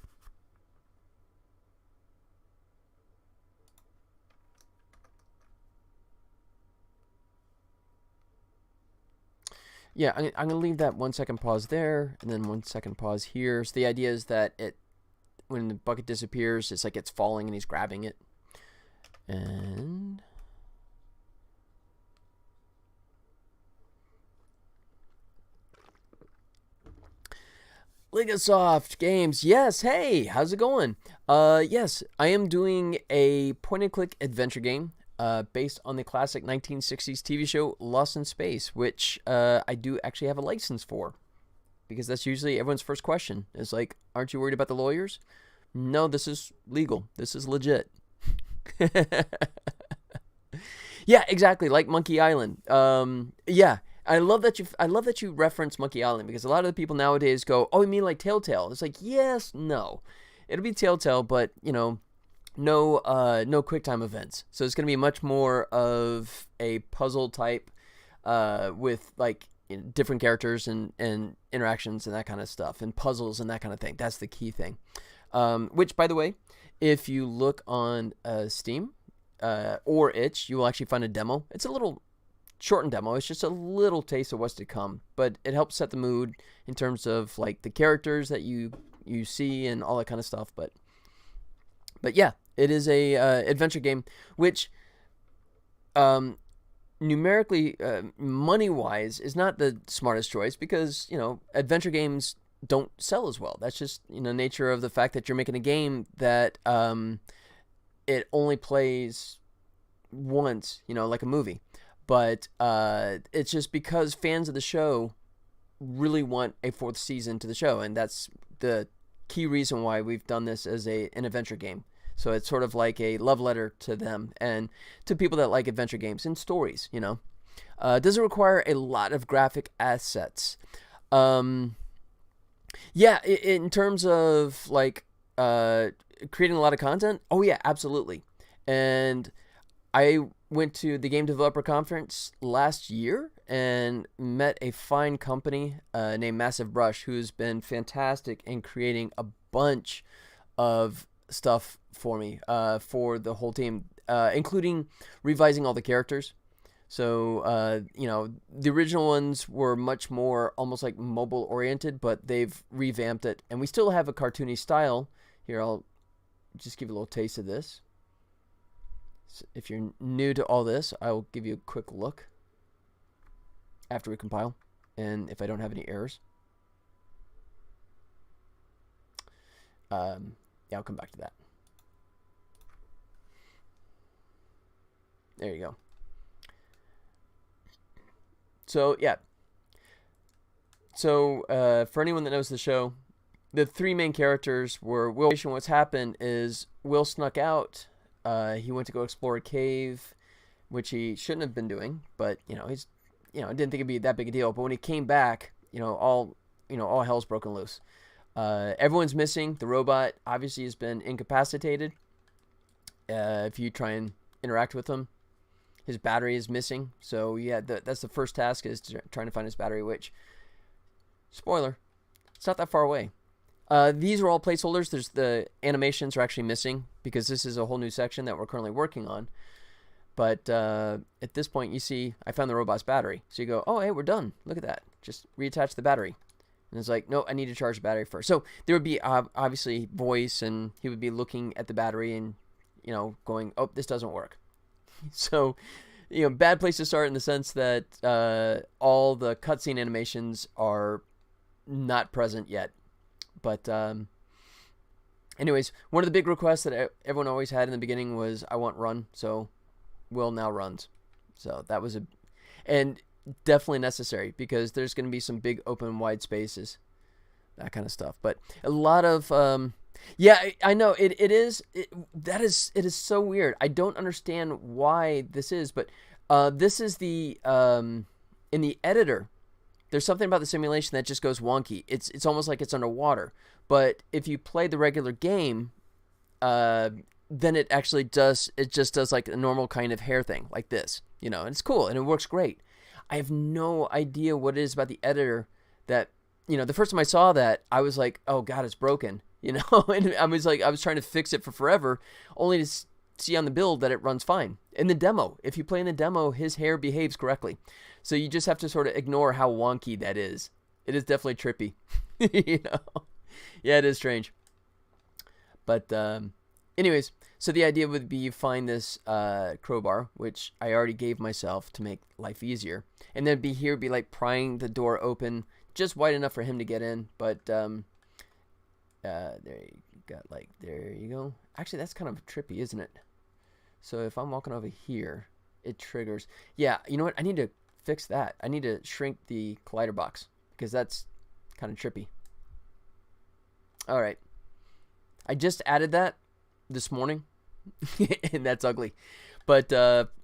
Yeah, I'm going to leave that 1 second pause there, and then 1 second pause here. So the idea is that when the bucket disappears, it's like it's falling and he's grabbing it. And Ligasoft Games, yes, hey, how's it going? Yes, I am doing a point-and-click adventure game based on the classic 1960s TV show Lost in Space, which I do actually have a license for, because that's usually everyone's first question. Is like, aren't you worried about the lawyers? No, this is legal. This is legit. Yeah, exactly, like Monkey Island. Yeah. I love that you reference Monkey Island, because a lot of the people nowadays go, "Oh, you mean like Telltale?" It's like, yes, no, it'll be Telltale, but no QuickTime events. So it's gonna be much more of a puzzle type, with like different characters and interactions and that kind of stuff, and puzzles and that kind of thing. That's the key thing. Which, by the way, if you look on Steam or Itch, you will actually find a demo. It's a little shortened demo. It's just a little taste of what's to come, but it helps set the mood in terms of like the characters that you see and all that kind of stuff. But yeah, it is a adventure game, which numerically, money wise, is not the smartest choice, because adventure games don't sell as well. That's just nature of the fact that you're making a game that it only plays once, like a movie. But it's just because fans of the show really want a 4th season to the show, and that's the key reason why we've done this as an adventure game. So it's sort of like a love letter to them and to people that like adventure games and stories. Does it require a lot of graphic assets? Yeah, in terms of like creating a lot of content. Oh yeah, absolutely. And I went to the Game Developer Conference last year and met a fine company named Massive Brush, who's been fantastic in creating a bunch of stuff for me, for the whole team, including revising all the characters. So, the original ones were much more almost like mobile oriented, but they've revamped it, and we still have a cartoony style. Here, I'll just give you a little taste of this. If you're new to all this, I will give you a quick look after we compile, and if I don't have any errors. Yeah, I'll come back to that. There you go. So, yeah. So, for anyone that knows the show, the 3 main characters were Will. What's happened is Will snuck out. He went to go explore a cave, which he shouldn't have been doing, but he's I didn't think it'd be that big a deal. But when he came back, all hell's broken loose. Everyone's missing. The robot obviously has been incapacitated. If you try and interact with him, his battery is missing. So yeah, that's the first task, is trying to find his battery, which, spoiler, it's not that far away. These are all placeholders. There's the animations are actually missing because this is a whole new section that we're currently working on. But at this point, you see I found the robot's battery. So you go, oh, hey, we're done. Look at that. Just reattach the battery. And it's like, no, I need to charge the battery first. So there would be obviously voice, and he would be looking at the battery and, going, oh, this doesn't work. So, bad place to start in the sense that all the cutscene animations are not present yet. But anyways, one of the big requests that everyone always had in the beginning was, I want run. So Will now runs. So that was and definitely necessary, because there's going to be some big open wide spaces, that kind of stuff. But a lot of yeah, I know it is so weird. I don't understand why this is, but this is the in the editor, there's something about the simulation that just goes wonky. It's almost like it's underwater. But if you play the regular game, then it actually just does like a normal kind of hair thing like this, and it's cool and it works great. I have no idea what it is about the editor that, the first time I saw that, I was like, oh God, it's broken, and I was trying to fix it for forever, only to see on the build that it runs fine. In the demo, if you play in the demo, his hair behaves correctly. So you just have to sort of ignore how wonky that is. It is definitely trippy, Yeah, it is strange. But anyways, so the idea would be you find this crowbar, which I already gave myself to make life easier. And then be like prying the door open just wide enough for him to get in. But there you go. Actually, that's kind of trippy, isn't it? So if I'm walking over here, it triggers. Yeah, you know what? I need to fix that. I need to shrink the collider box, because that's kind of trippy. All right. I just added that this morning, and that's ugly. But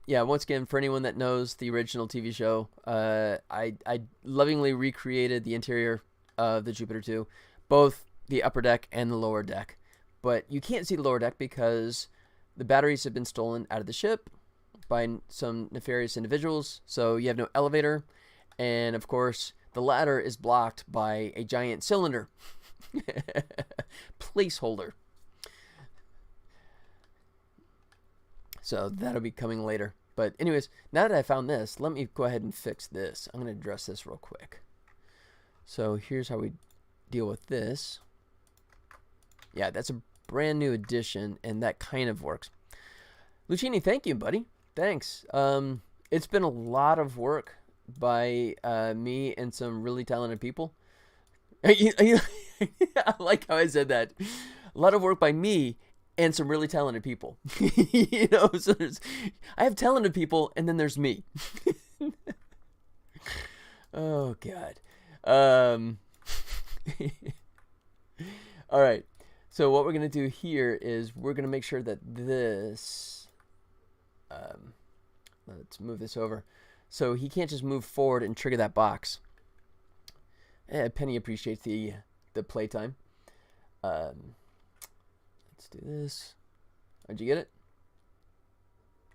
yeah, once again, for anyone that knows the original TV show, I lovingly recreated the interior of the Jupiter 2, both the upper deck and the lower deck. But you can't see the lower deck because the batteries have been stolen out of the ship by some nefarious individuals, so you have no elevator, and of course the ladder is blocked by a giant cylinder placeholder. So that'll be coming later. But anyways, now that I found this, let me go ahead and fix this. I'm going to address this real quick. So here's how we deal with this. Yeah, that's a brand new addition, and that kind of works. Lucini, thank you, buddy. Thanks. It's been a lot of work by me and some really talented people. I like how I said that. A lot of work by me and some really talented people. So I have talented people, and then there's me. Oh, God. All right. So what we're going to do here is we're going to make sure that this... let's move this over. So he can't just move forward and trigger that box. Penny appreciates the playtime. Let's do this. Did you get it?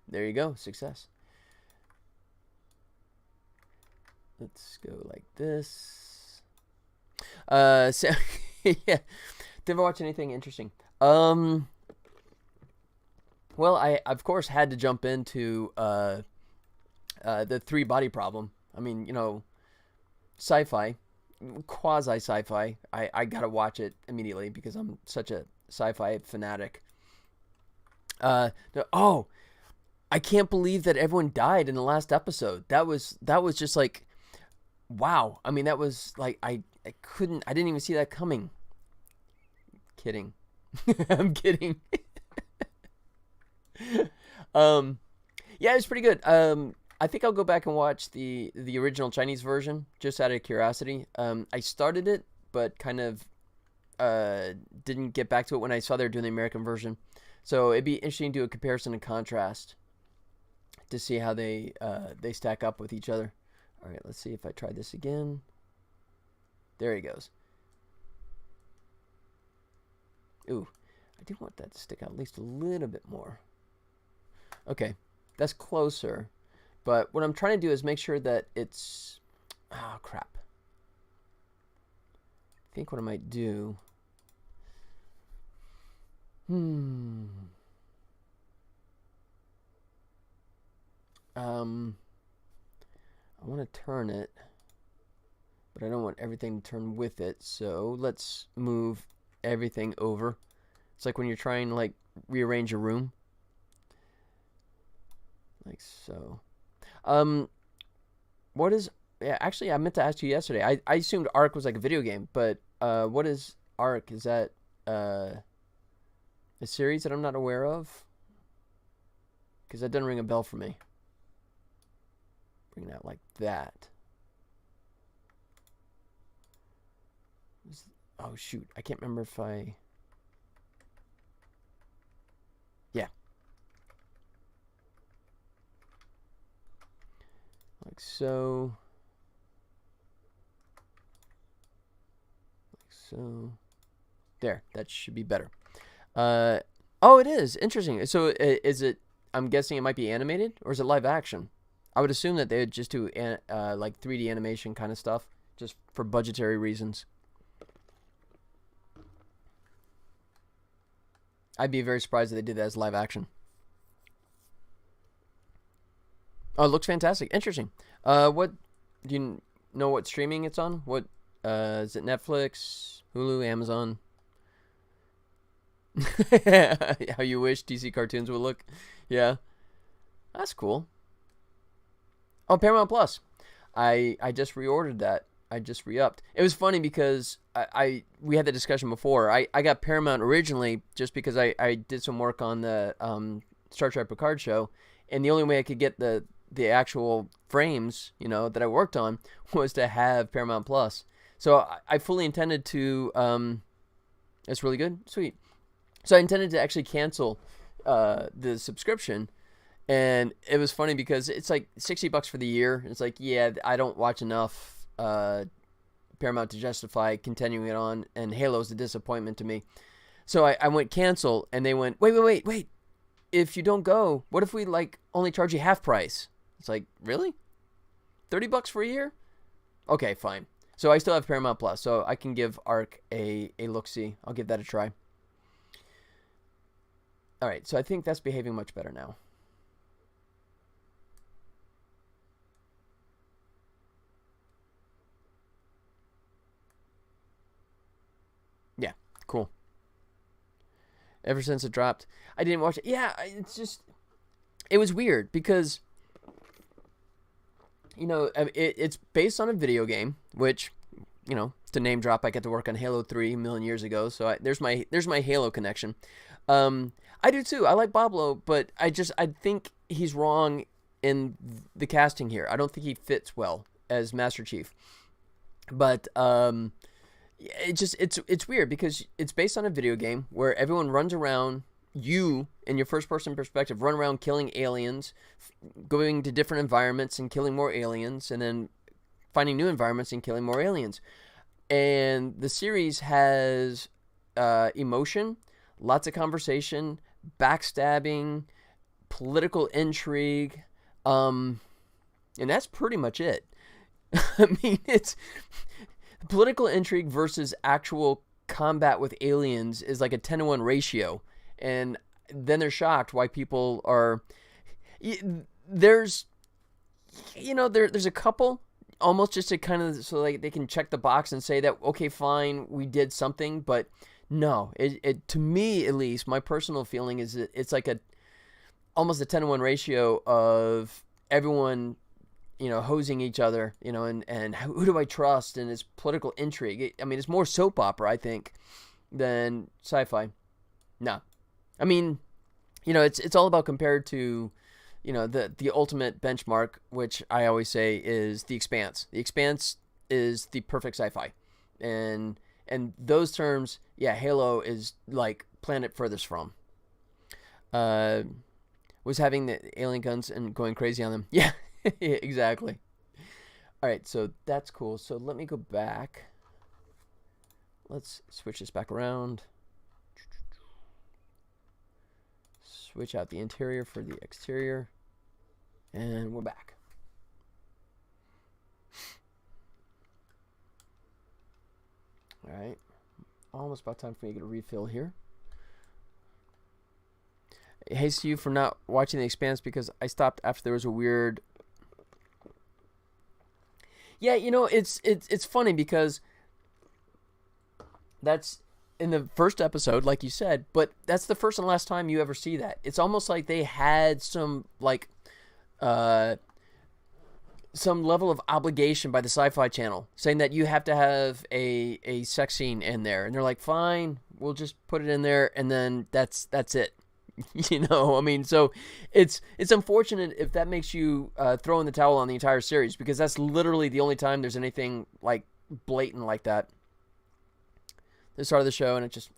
There you go. Success. Let's go like this. So yeah. Did I watch anything interesting? Well, I of course had to jump into the 3-body problem. I mean, sci-fi, quasi sci-fi. I gotta watch it immediately because I'm such a sci-fi fanatic. Oh, I can't believe that everyone died in the last episode. That was just like, wow. I mean, that was like I didn't even see that coming. Kidding. I'm kidding. Yeah, it's pretty good. I think I'll go back and watch the original Chinese version just out of curiosity. I started it, but kind of didn't get back to it when I saw they were doing the American version. So it'd be interesting to do a comparison and contrast to see how they stack up with each other. All right, let's see if I try this again. There he goes. Ooh, I do want that to stick out at least a little bit more. Okay, that's closer. But what I'm trying to do is make sure that it's... Oh, crap. I think what I might do... I want to turn it, but I don't want everything to turn with it, so let's move everything over. It's like when you're trying to, like, rearrange a room. Like so. What is... Yeah, actually, I meant to ask you yesterday. I assumed Ark was like a video game, but what is Ark? Is that a series that I'm not aware of? Because that doesn't ring a bell for me. Bring it out like that. Oh, shoot. I can't remember if I... Yeah. Like so. Like so. There. That should be better. Oh, it is. Interesting. So is it... I'm guessing it might be animated? Or is it live action? I would assume that they would just do like 3D animation kind of stuff, just for budgetary reasons. I'd be very surprised if they did that as live action. Oh, it looks fantastic. Interesting. What do you know? What streaming it's on? What is it? Netflix, Hulu, Amazon? How you wish DC cartoons would look. Yeah, that's cool. Oh, Paramount Plus. I just reordered that. I just re-upped. It was funny because we had the discussion before. I got Paramount originally just because I did some work on the Star Trek Picard show, and the only way I could get the actual frames, that I worked on was to have Paramount Plus. So I fully intended to. It's really good, sweet. So I intended to actually cancel the subscription. And it was funny because it's like $60 for the year. It's like, yeah, I don't watch enough Paramount to justify continuing it on. And Halo's a disappointment to me. So I went cancel, and they went, wait. If you don't go, what if we like only charge you half price? It's like, really? $30 for a year? Okay, fine. So I still have Paramount Plus, so I can give Ark a look-see. I'll give that a try. All right, so I think that's behaving much better now. Yeah, cool. Ever since it dropped, I didn't watch it. Yeah, it was weird because, it's based on a video game, which, to name drop, I got to work on Halo 3 a million years ago, so there's my Halo connection. I do too. I like Bob Lowe, but I think he's wrong in the casting here. I don't think he fits well as Master Chief. But it's weird because it's based on a video game where everyone runs around, you in your first person perspective run around killing aliens, going to different environments and killing more aliens, and then finding new environments and killing more aliens. And the series has emotion, lots of conversation, backstabbing, political intrigue, and that's pretty much it. I mean, it's political intrigue versus actual combat with aliens is like a 10-to-1 ratio, and then they're shocked why people are. There's a couple almost just to kind of so like they can check the box and say that okay, fine, we did something, but no, it to me at least, my personal feeling is that it's like almost a 10-to-1 ratio of everyone, hosing each other, and who do I trust? And it's political intrigue. I mean, it's more soap opera, I think, than sci-fi. No. I mean, it's all about compared to, the ultimate benchmark, which I always say is The Expanse. The Expanse is the perfect sci-fi. And those terms, yeah, Halo is like planet furthest from. Was having the alien guns and going crazy on them. Yeah, exactly. All right, so that's cool. So let me go back. Let's switch this back around. Switch out the interior for the exterior. And we're back. All right. Almost about time for me to get a refill here. It hates you for not watching The Expanse because I stopped after there was a weird... Yeah, you know, it's funny because that's in the first episode, like you said, but that's the first and last time you ever see that. It's almost like they had some some level of obligation by the Sci-Fi Channel saying that you have to have a sex scene in there, and they're like, fine, we'll just put it in there, and then that's it. You know, I mean, so it's unfortunate if that makes you throw in the towel on the entire series, because that's literally the only time there's anything like blatant like that. The start of the show, and it just,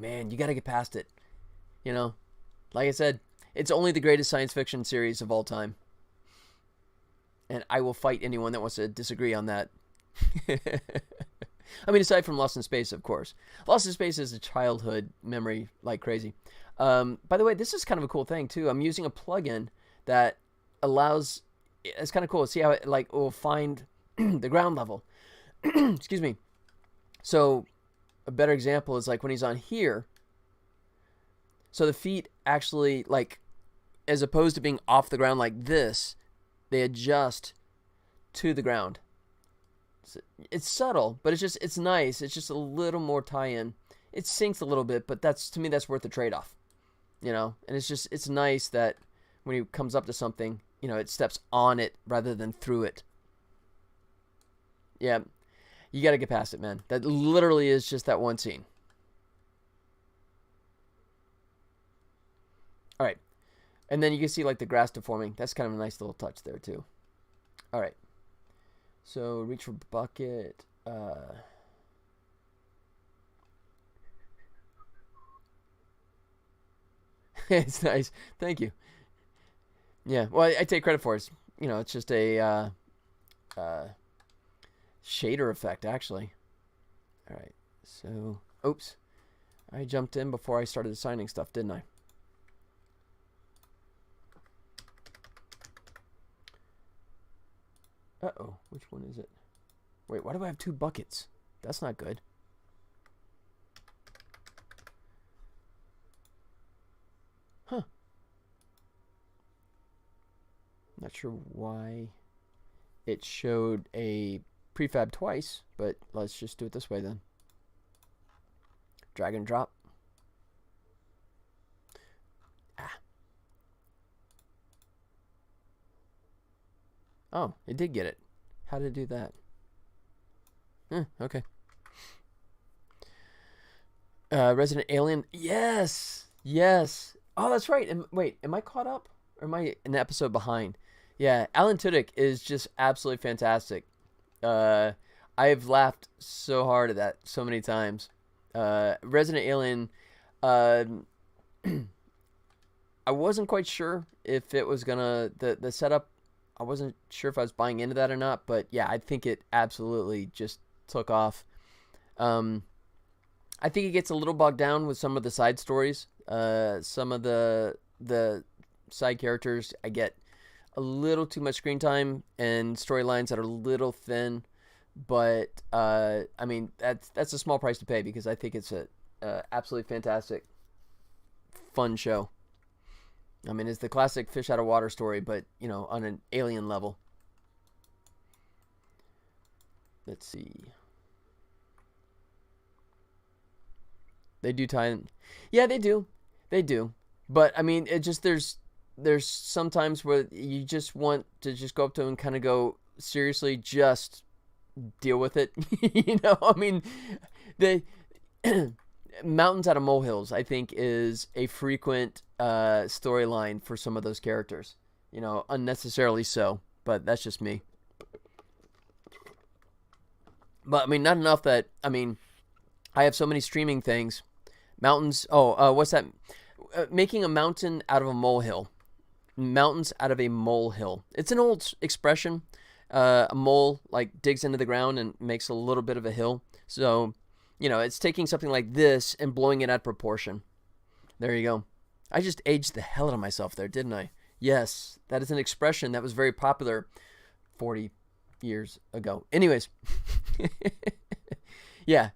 man, you got to get past it. You know, like I said, it's only the greatest science fiction series of all time, and I will fight anyone that wants to disagree on that. I mean, aside from Lost in Space, of course. Lost in Space is a childhood memory like crazy. By the way, this is kind of a cool thing, too. I'm using a plugin that allows... It's kind of cool. See how it will find the ground level. Excuse me. So, a better example is like when he's on here. So, the feet actually, as opposed to being off the ground like this, they adjust to the ground. It's subtle, but it's nice. It's just a little more tie-in. It sinks a little bit, but to me that's worth the trade-off. You know, and it's nice that when he comes up to something, you know, it steps on it rather than through it. Yeah, you got to get past it, man. That literally is just that one scene. All right, and then you can see like the grass deforming. That's kind of a nice little touch there too. All right. So reach for bucket. It's nice. Thank you. Yeah. Well, I take credit for it. You know, it's just a shader effect, actually. All right. So, oops. I jumped in before I started assigning stuff, didn't I? Uh-oh. Which one is it? Wait, why do I have two buckets? That's not good. Huh. Not sure why it showed a prefab twice, but let's just do it this way then. Drag and drop. Oh, it did get it. How did it do that? Okay. Resident Alien. Yes. Yes. Oh, that's right. Wait, am I caught up? Or am I an episode behind? Yeah, Alan Tudyk is just absolutely fantastic. I've laughed so hard at that so many times. Resident Alien, I wasn't quite sure if it was gonna the setup. I wasn't sure if I was buying into that or not, but yeah, I think it absolutely just took off. I think it gets a little bogged down with some of the side stories. Some of the side characters, I get a little too much screen time and storylines that are a little thin. But I mean, that's a small price to pay because I think it's a absolutely fantastic, fun show. I mean, it's the classic fish out of water story, but, you know, on an alien level. Let's see. They do tie in. Yeah, they do. They do. But, I mean, it just, there's some times where you just want to just go up to them and kind of go, seriously, just deal with it. You know, I mean, they... Mountains out of molehills, I think, is a frequent storyline for some of those characters. You know, unnecessarily so, but that's just me. But, I mean, not enough that, I mean, I have so many streaming things. Mountains, what's that? Making a mountain out of a molehill. Mountains out of a molehill. It's an old expression. a mole like digs into the ground and makes a little bit of a hill. So, it's taking something like this and blowing it out of proportion. There you go. I just aged the hell out of myself there, didn't I? Yes, that is an expression that was very popular 40 years ago. Anyways. Yeah.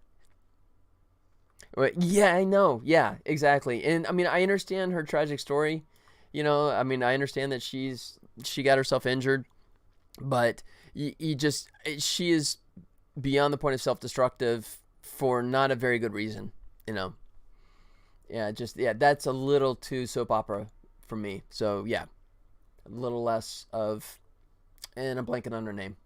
Yeah, I know. Yeah, exactly. And I mean, I understand her tragic story. I mean, I understand that she got herself injured, but she is beyond the point of self-destructive for not a very good reason, you know. Yeah, that's a little too soap opera for me. So, yeah, a little less of, and I'm blanking on her name.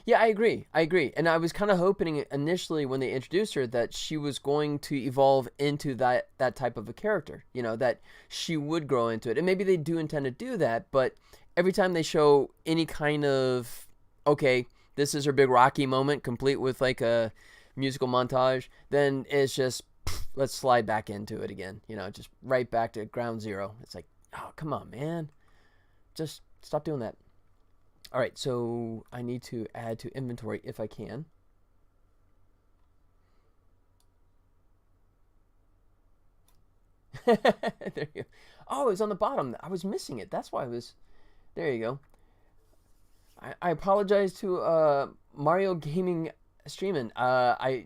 Yeah, I agree. And I was kind of hoping initially when they introduced her that she was going to evolve into that type of a character, that she would grow into it. And maybe they do intend to do that, but every time they show any kind of, okay, this is her big Rocky moment, complete with like a musical montage, then it's just, let's slide back into it again, just right back to ground zero. It's like, oh, come on, man. Just stop doing that. All right, so I need to add to inventory if I can. There you go. Oh, it's on the bottom. I was missing it. That's why I was. There you go. I apologize to Mario Gaming Streaming. I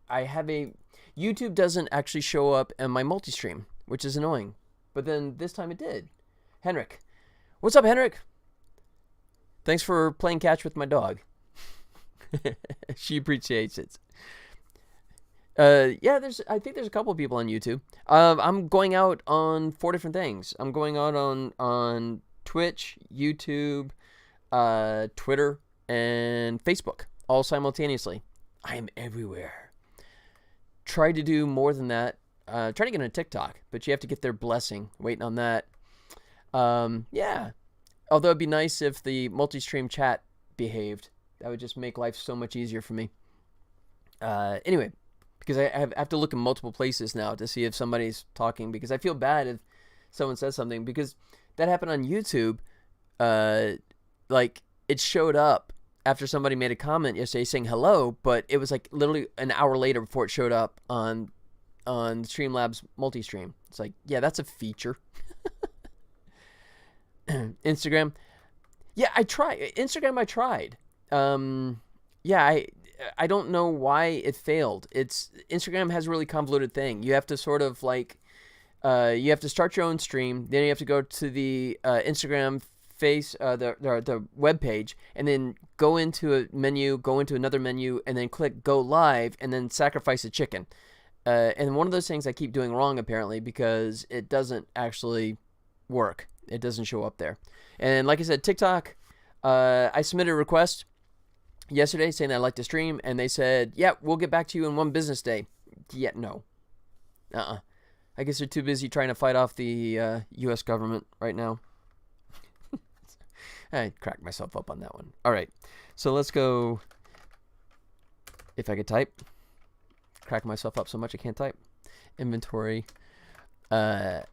have a YouTube doesn't actually show up in my multi-stream, which is annoying. But then this time it did. Henrik, what's up, Henrik? Thanks for playing catch with my dog. She appreciates it. Yeah, I think there's a couple of people on YouTube. I'm going out on 4 different things. I'm going out on Twitch, YouTube, Twitter, and Facebook, all simultaneously. I am everywhere. Try to do more than that. Try to get on TikTok, but you have to get their blessing. Waiting on that. Yeah. Although it'd be nice if the multi-stream chat behaved. That would just make life so much easier for me. Anyway, because I have to look in multiple places now to see if somebody's talking, because I feel bad if someone says something, because that happened on YouTube. Like, it showed up after somebody made a comment yesterday saying hello, but it was like literally an hour later before it showed up on Streamlabs multi-stream. It's like, yeah, that's a feature. Instagram. Yeah, I tried. Instagram, I tried. Yeah, I don't know why it failed. Instagram has a really convoluted thing. You have to sort of like, you have to start your own stream. Then you have to go to the Instagram the web page, and then go into a menu, go into another menu, and then click go live, and then sacrifice a chicken. And one of those things I keep doing wrong apparently, because it doesn't actually work. It doesn't show up there. And like I said, TikTok, I submitted a request yesterday saying that I'd like to stream, and they said, yeah, we'll get back to you in 1 business day. Yeah, no. I guess they're too busy trying to fight off the U.S. government right now. I cracked myself up on that one. All right, so let's go. If I could type. Crack myself up so much I can't type. Inventory. Add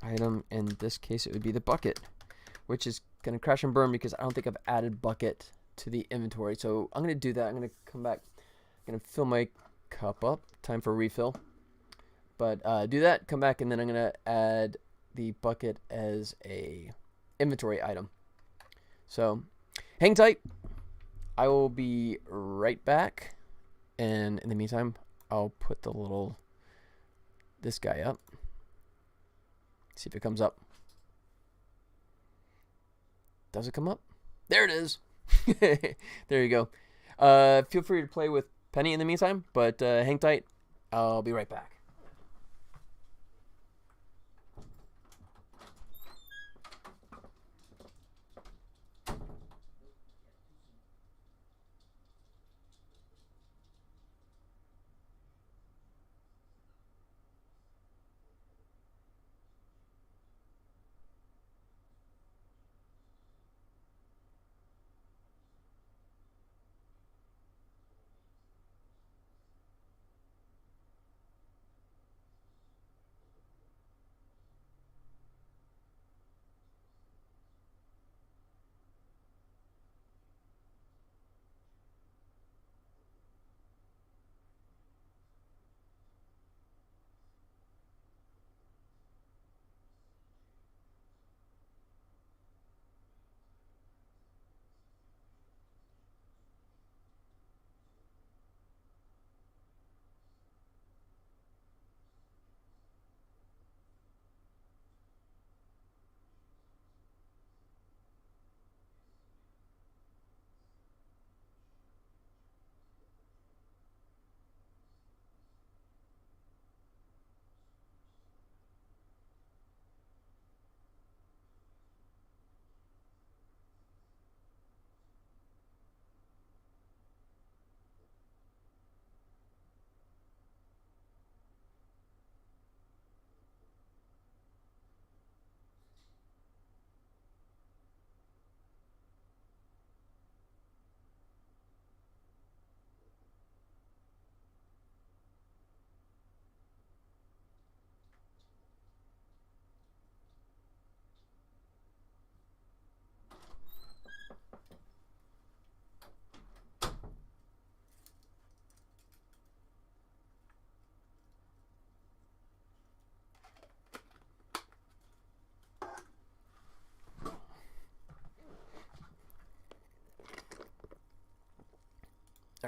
item. In this case, it would be the bucket, which is going to crash and burn because I don't think I've added bucket to the inventory. So I'm going to do that. I'm going to come back. I'm going to fill my cup up. Time for a refill. But do that, come back, and then I'm going to add the bucket as a inventory item. So hang tight. I will be right back. And in the meantime, I'll put this guy up. See if it comes up. Does it come up? There it is. There you go. Feel free to play with Penny in the meantime, but hang tight. I'll be right back.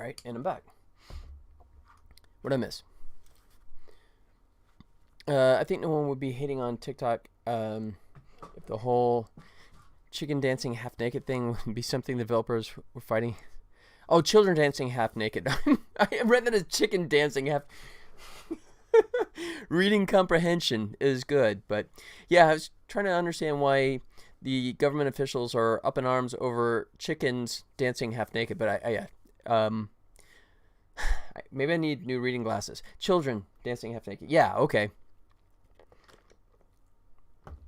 right, and I'm back. What'd I miss? I think no one would be hating on TikTok if the whole chicken dancing half naked thing would be something developers were fighting. Oh, children dancing half naked. I read that as chicken dancing half. Reading comprehension is good, but yeah, I was trying to understand why the government officials are up in arms over chickens dancing half naked. But maybe I need new reading glasses. Children dancing half naked. Yeah, okay.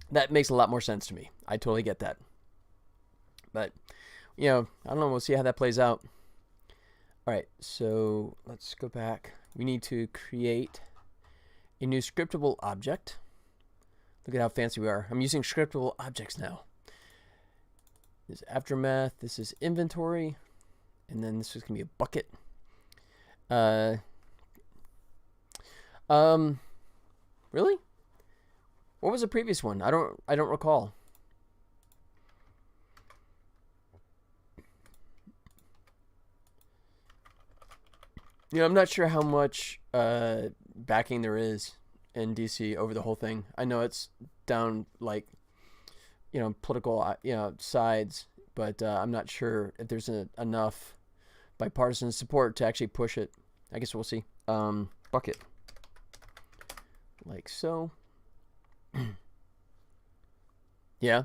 That makes a lot more sense to me. I totally get that. But, I don't know. We'll see how that plays out. All right, so let's go back. We need to create a new scriptable object. Look at how fancy we are. I'm using scriptable objects now. This is aftermath. This is inventory. And then this is going to be a bucket. Really? What was the previous one? I don't recall. I'm not sure how much backing there is in DC over the whole thing. I know it's down political sides, but I'm not sure if there's enough bipartisan support to actually push it. I guess we'll see. Bucket. Like so. Yeah.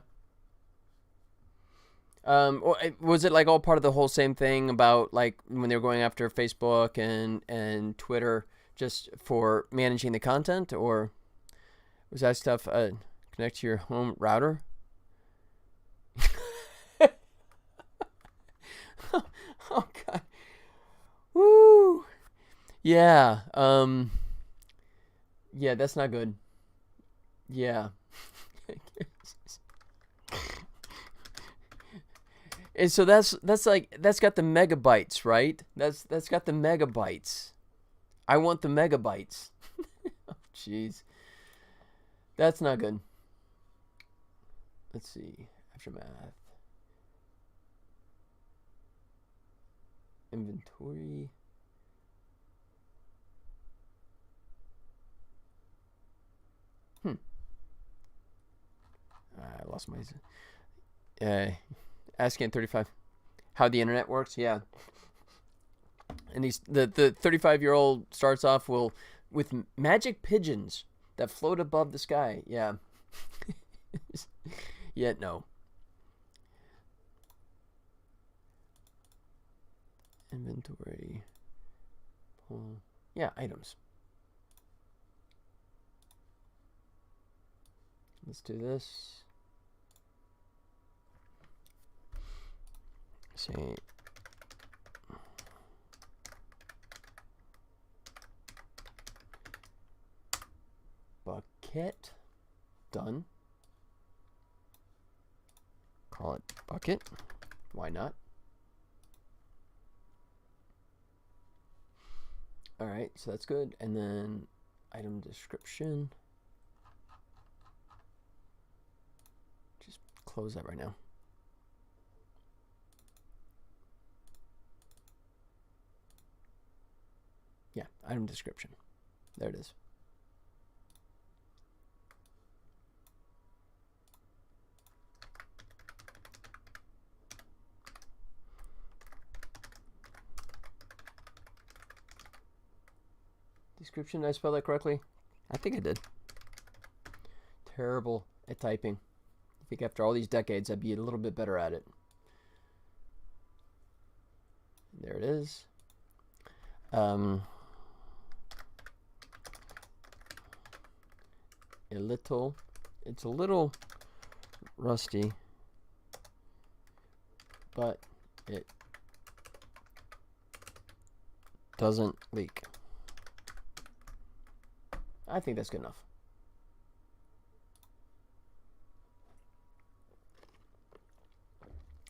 Was it like all part of the whole same thing about like when they were going after Facebook and Twitter just for managing the content, or was that stuff connect to your home router? Oh God. Woo. Yeah. Yeah, that's not good. Yeah. And so that's got the megabytes, right? That's got the megabytes. I want the megabytes. Oh, jeez. That's not good. Let's see. Aftermath. Inventory. I lost my... Asking at 35 how the internet works. Yeah. And the 35-year-old starts off with magic pigeons that float above the sky. Yeah. Yet no. Inventory. Yeah, items. Let's do this. Say bucket. Done. Call it bucket. Why not? All right, so that's good. And then item description. Just close that right now. Yeah, item description. There it is. Description, did I spell that correctly? I think I did. Terrible at typing. I think after all these decades, I'd be a little bit better at it. There it is. It's a little rusty, but it doesn't leak. I think that's good enough.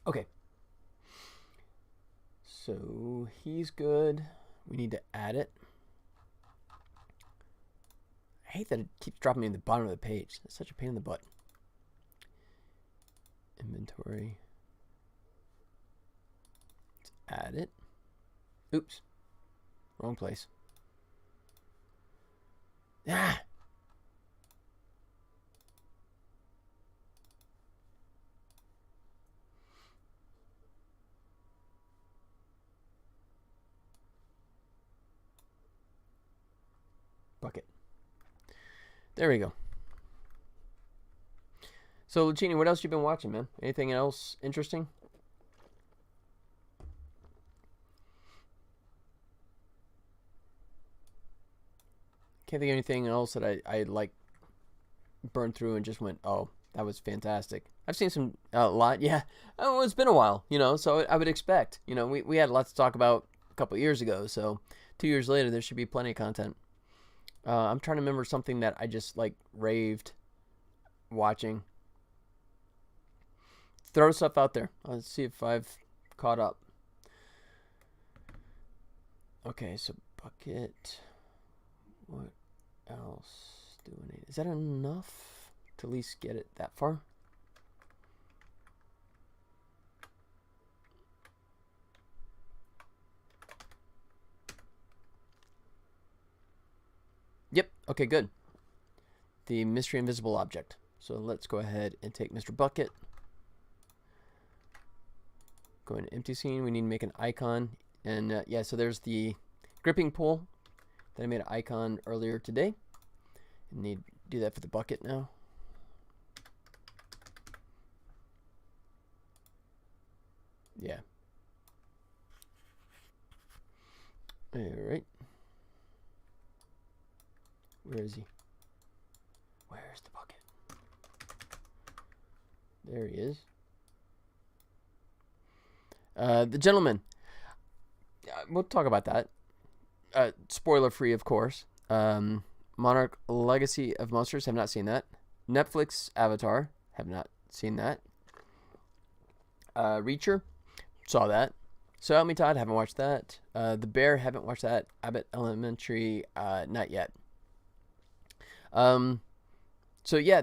Okay. So he's good. We need to add it. I hate that it keeps dropping me in the bottom of the page. It's such a pain in the butt. Inventory. Let's add it. Oops. Wrong place. Ah! Bucket. There we go. So, Lucini, what else you been watching, man? Anything else interesting? Can't think of anything else that I like burned through and just went, oh, that was fantastic. I've seen some a lot, yeah. Oh, it's been a while, so I would expect. We had lots to talk about a couple years ago, so 2 years later there should be plenty of content. I'm trying to remember something that I just like raved watching. Throw stuff out there. Let's see if I've caught up. Okay, so Bucket. What else do we need? Is that enough to at least get it that far? Yep. Okay, good. The mystery invisible object. So let's go ahead and take Mr. Bucket. Go into empty scene. We need to make an icon. And yeah, so there's the gripping pull that I made an icon earlier today. I need to do that for the bucket now. Yeah. All right. Where is he? Where's the bucket? There he is. The gentleman. We'll talk about that. Spoiler free, of course. Monarch Legacy of Monsters. Have not seen that. Netflix Avatar. Have not seen that. Reacher. Saw that. So Help Me Todd. Haven't watched that. The Bear. Haven't watched that. Abbott Elementary. Not yet. So yeah,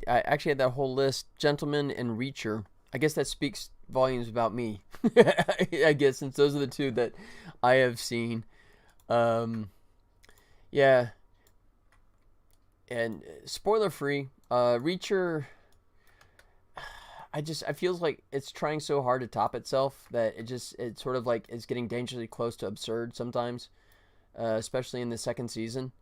I actually had that whole list. Gentleman and Reacher. I guess that speaks volumes about me. I guess since those are the two that I have seen. Yeah. And spoiler free, Reacher. I feels like it's trying so hard to top itself that it sort of like is getting dangerously close to absurd sometimes, especially in the second season.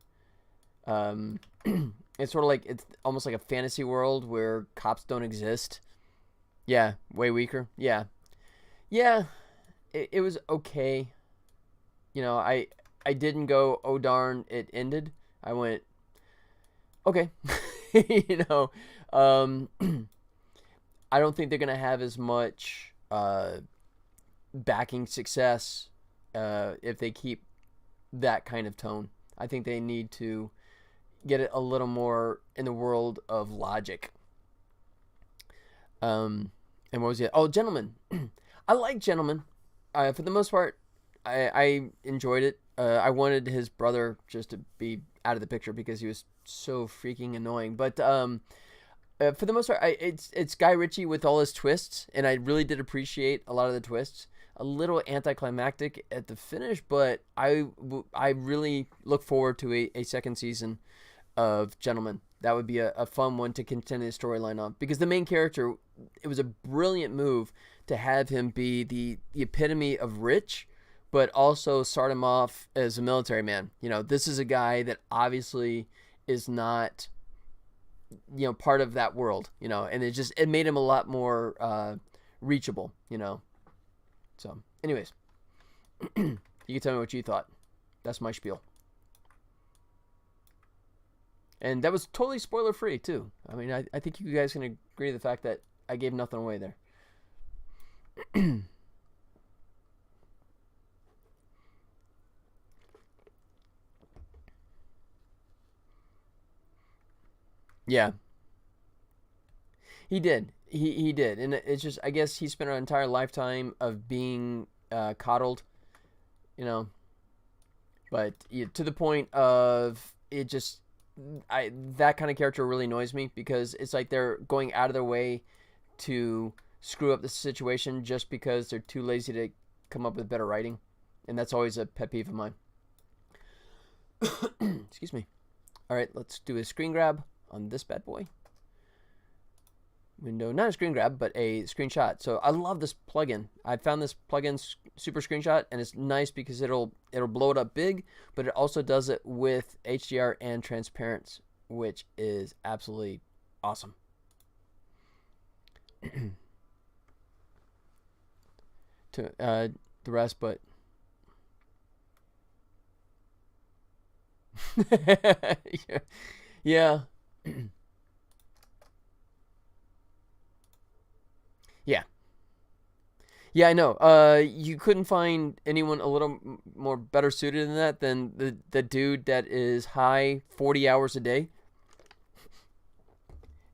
It's sort of like it's almost like a fantasy world where cops don't exist. Yeah, way weaker. Yeah, yeah. It was okay. I didn't go, oh darn, it ended. I went, okay. you know, um, I don't think they're gonna have as much backing success if they keep that kind of tone. I think they need to get it a little more in the world of logic. And what was it? Oh, Gentleman. I like Gentleman. For the most part, I enjoyed it. I wanted his brother just to be out of the picture because he was so freaking annoying. But for the most part, it's Guy Ritchie with all his twists, and I really did appreciate a lot of the twists. A little anticlimactic at the finish, but I really look forward to a second season of Gentleman. That would be a fun one to continue the storyline on, because the main character, it was a brilliant move to have him be the epitome of rich, but also start him off as a military man. This is a guy that obviously is not, part of that world, and it made him a lot more reachable, So, anyways, you can tell me what you thought. That's my spiel. And that was totally spoiler free too. I mean, I think you guys can agree to the fact that I gave nothing away there. Yeah, he did. He did, and it's just, I guess he spent an entire lifetime of being coddled, you know. But to the point of it just, that kind of character really annoys me, because it's like they're going out of their way to screw up the situation just because they're too lazy to come up with better writing. and that's always a pet peeve of mine. Excuse me. All right, let's do a screen grab on this bad boy. Window, not a screen grab, but a screenshot. So I love this plugin. I found this plugin, Super Screenshot, and it's nice because it'll blow it up big, but it also does it with HDR and transparency, which is absolutely awesome. To the rest, but yeah. Yeah. Yeah, I know. You couldn't find anyone a little more better suited than that than the dude that is high 40 hours a day.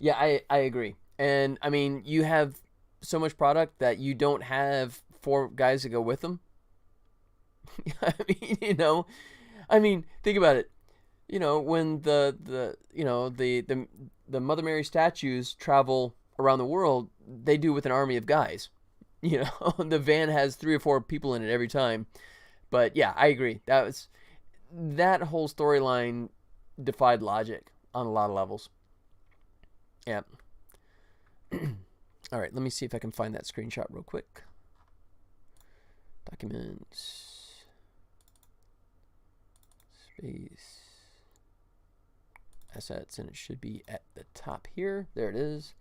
Yeah, I agree. And I mean, you have so much product that you don't have four guys to go with them. I mean, I mean, think about it. When the Mother Mary statues travel around the world, they do with an army of guys. The van has 3 or 4 people in it every time. But yeah, I agree. That whole storyline defied logic on a lot of levels. Yeah. All right, let me see if I can find that screenshot real quick. Documents. Space. Assets, and it should be at the top here. There it is.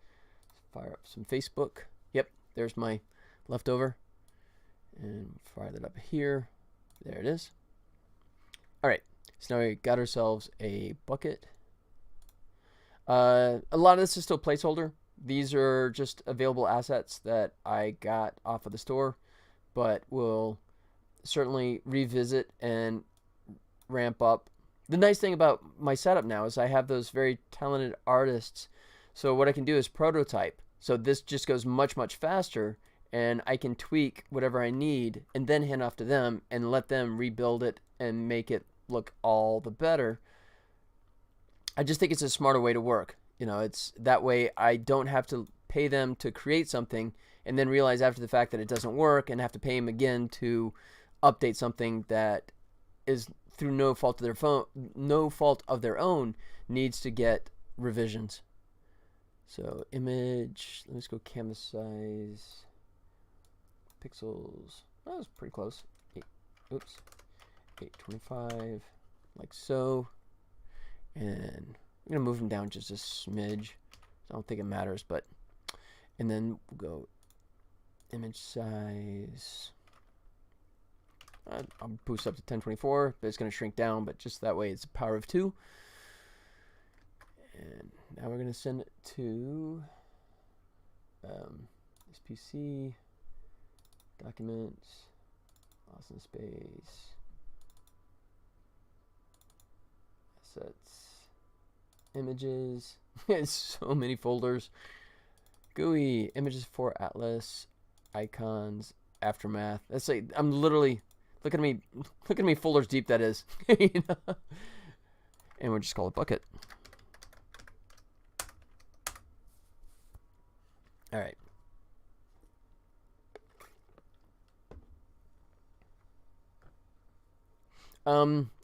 Fire up some Facebook. Yep, there's my leftover. And fire that up here. There it is. All right, so now we got ourselves a bucket. A lot of this is still placeholder. These are just available assets that I got off of the store, but we'll certainly revisit and ramp up. The nice thing about my setup now is I have those very talented artists. So what I can do is prototype. So this just goes much, much faster, and I can tweak whatever I need and then hand off to them and let them rebuild it and make it look all the better. I just think it's a smarter way to work. It's that way I don't have to pay them to create something and then realize after the fact that it doesn't work and have to pay them again to update something that is through no fault of their own needs to get revisions. So image, let's go canvas size, pixels. Oh, that was pretty close. 825, like so. And I'm gonna move them down just a smidge. I don't think it matters, and then we'll go image size. I'll boost up to 1024, but it's gonna shrink down, but just that way it's a power of 2. And now we're gonna send it to this PC, documents, Austin space, assets, images. It's so many folders. GUI, images for Atlas, icons, aftermath. That's like I'm literally look at me folders deep that is. And we'll just call it bucket. All right.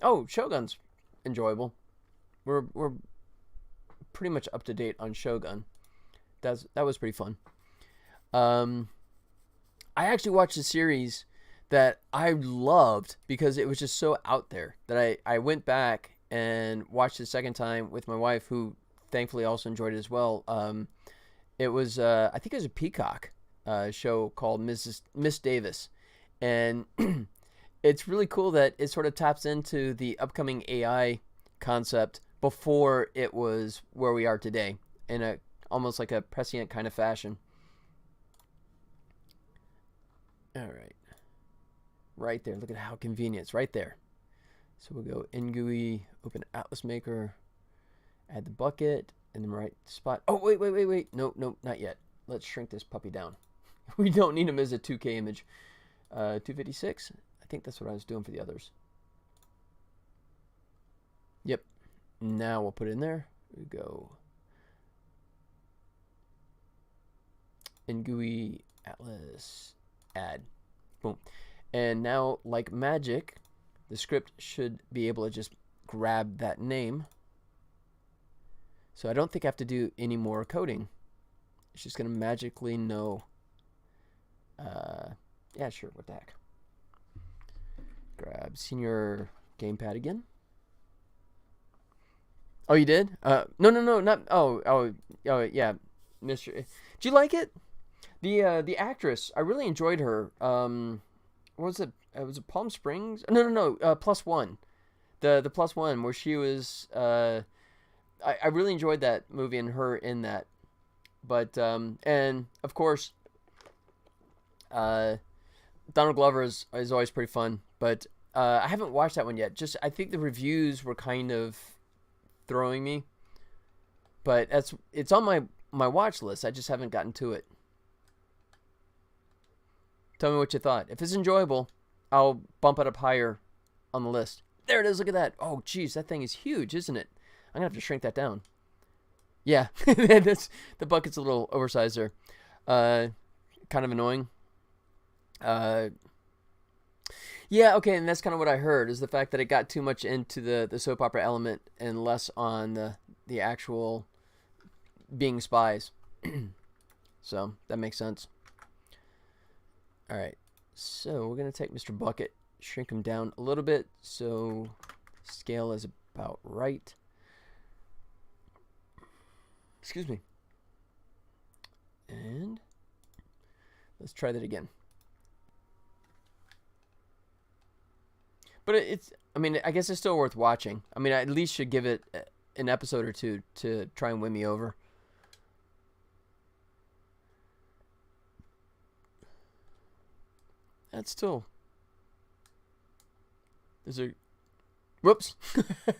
Oh, Shogun's enjoyable. We're pretty much up to date on Shogun. That was pretty fun. I actually watched a series that I loved because it was just so out there that I went back and watched it a second time with my wife, who thankfully also enjoyed it as well. It was I think it was a Peacock show called Miss Davis, and it's really cool that it sort of taps into the upcoming AI concept before it was where we are today in a almost like a prescient kind of fashion. All right. Right there. Look at how convenient. It's right there. So we'll go in GUI, open Atlas Maker, add the bucket, and the right spot. Oh, wait. Nope, not yet. Let's shrink this puppy down. We don't need him as a 2K image. 256. I think that's what I was doing for the others. Yep. Now we'll put it in there. We go in GUI, Atlas, add. Boom. And now, like magic, the script should be able to just grab that name. So I don't think I have to do any more coding. It's just going to magically know. Yeah, sure. What the heck? Grab senior gamepad again. Oh, you did? No, not. Oh, yeah, Mr. Did you like it? The actress, I really enjoyed her. What was it? Was it Palm Springs? No. Plus One, the Plus One, where she was. I really enjoyed that movie and her in that. But and of course, Donald Glover is always pretty fun. But I haven't watched that one yet. Just I think the reviews were kind of throwing me. But it's on my watch list. I just haven't gotten to it. Tell me what you thought. If it's enjoyable, I'll bump it up higher on the list. There it is. Look at that. Oh, geez, that thing is huge, isn't it? I'm gonna have to shrink that down. Yeah, the bucket's a little oversized there. Kind of annoying. Yeah, okay, and that's kind of what I heard, is the fact that it got too much into the soap opera element and less on the actual being spies. So that makes sense. All right, so we're gonna take Mr. Bucket, shrink him down a little bit so scale is about right. Excuse me. And let's try that again. But I mean, I guess it's still worth watching. I mean, I at least should give it an episode or two to try and win me over. That's still... Whoops.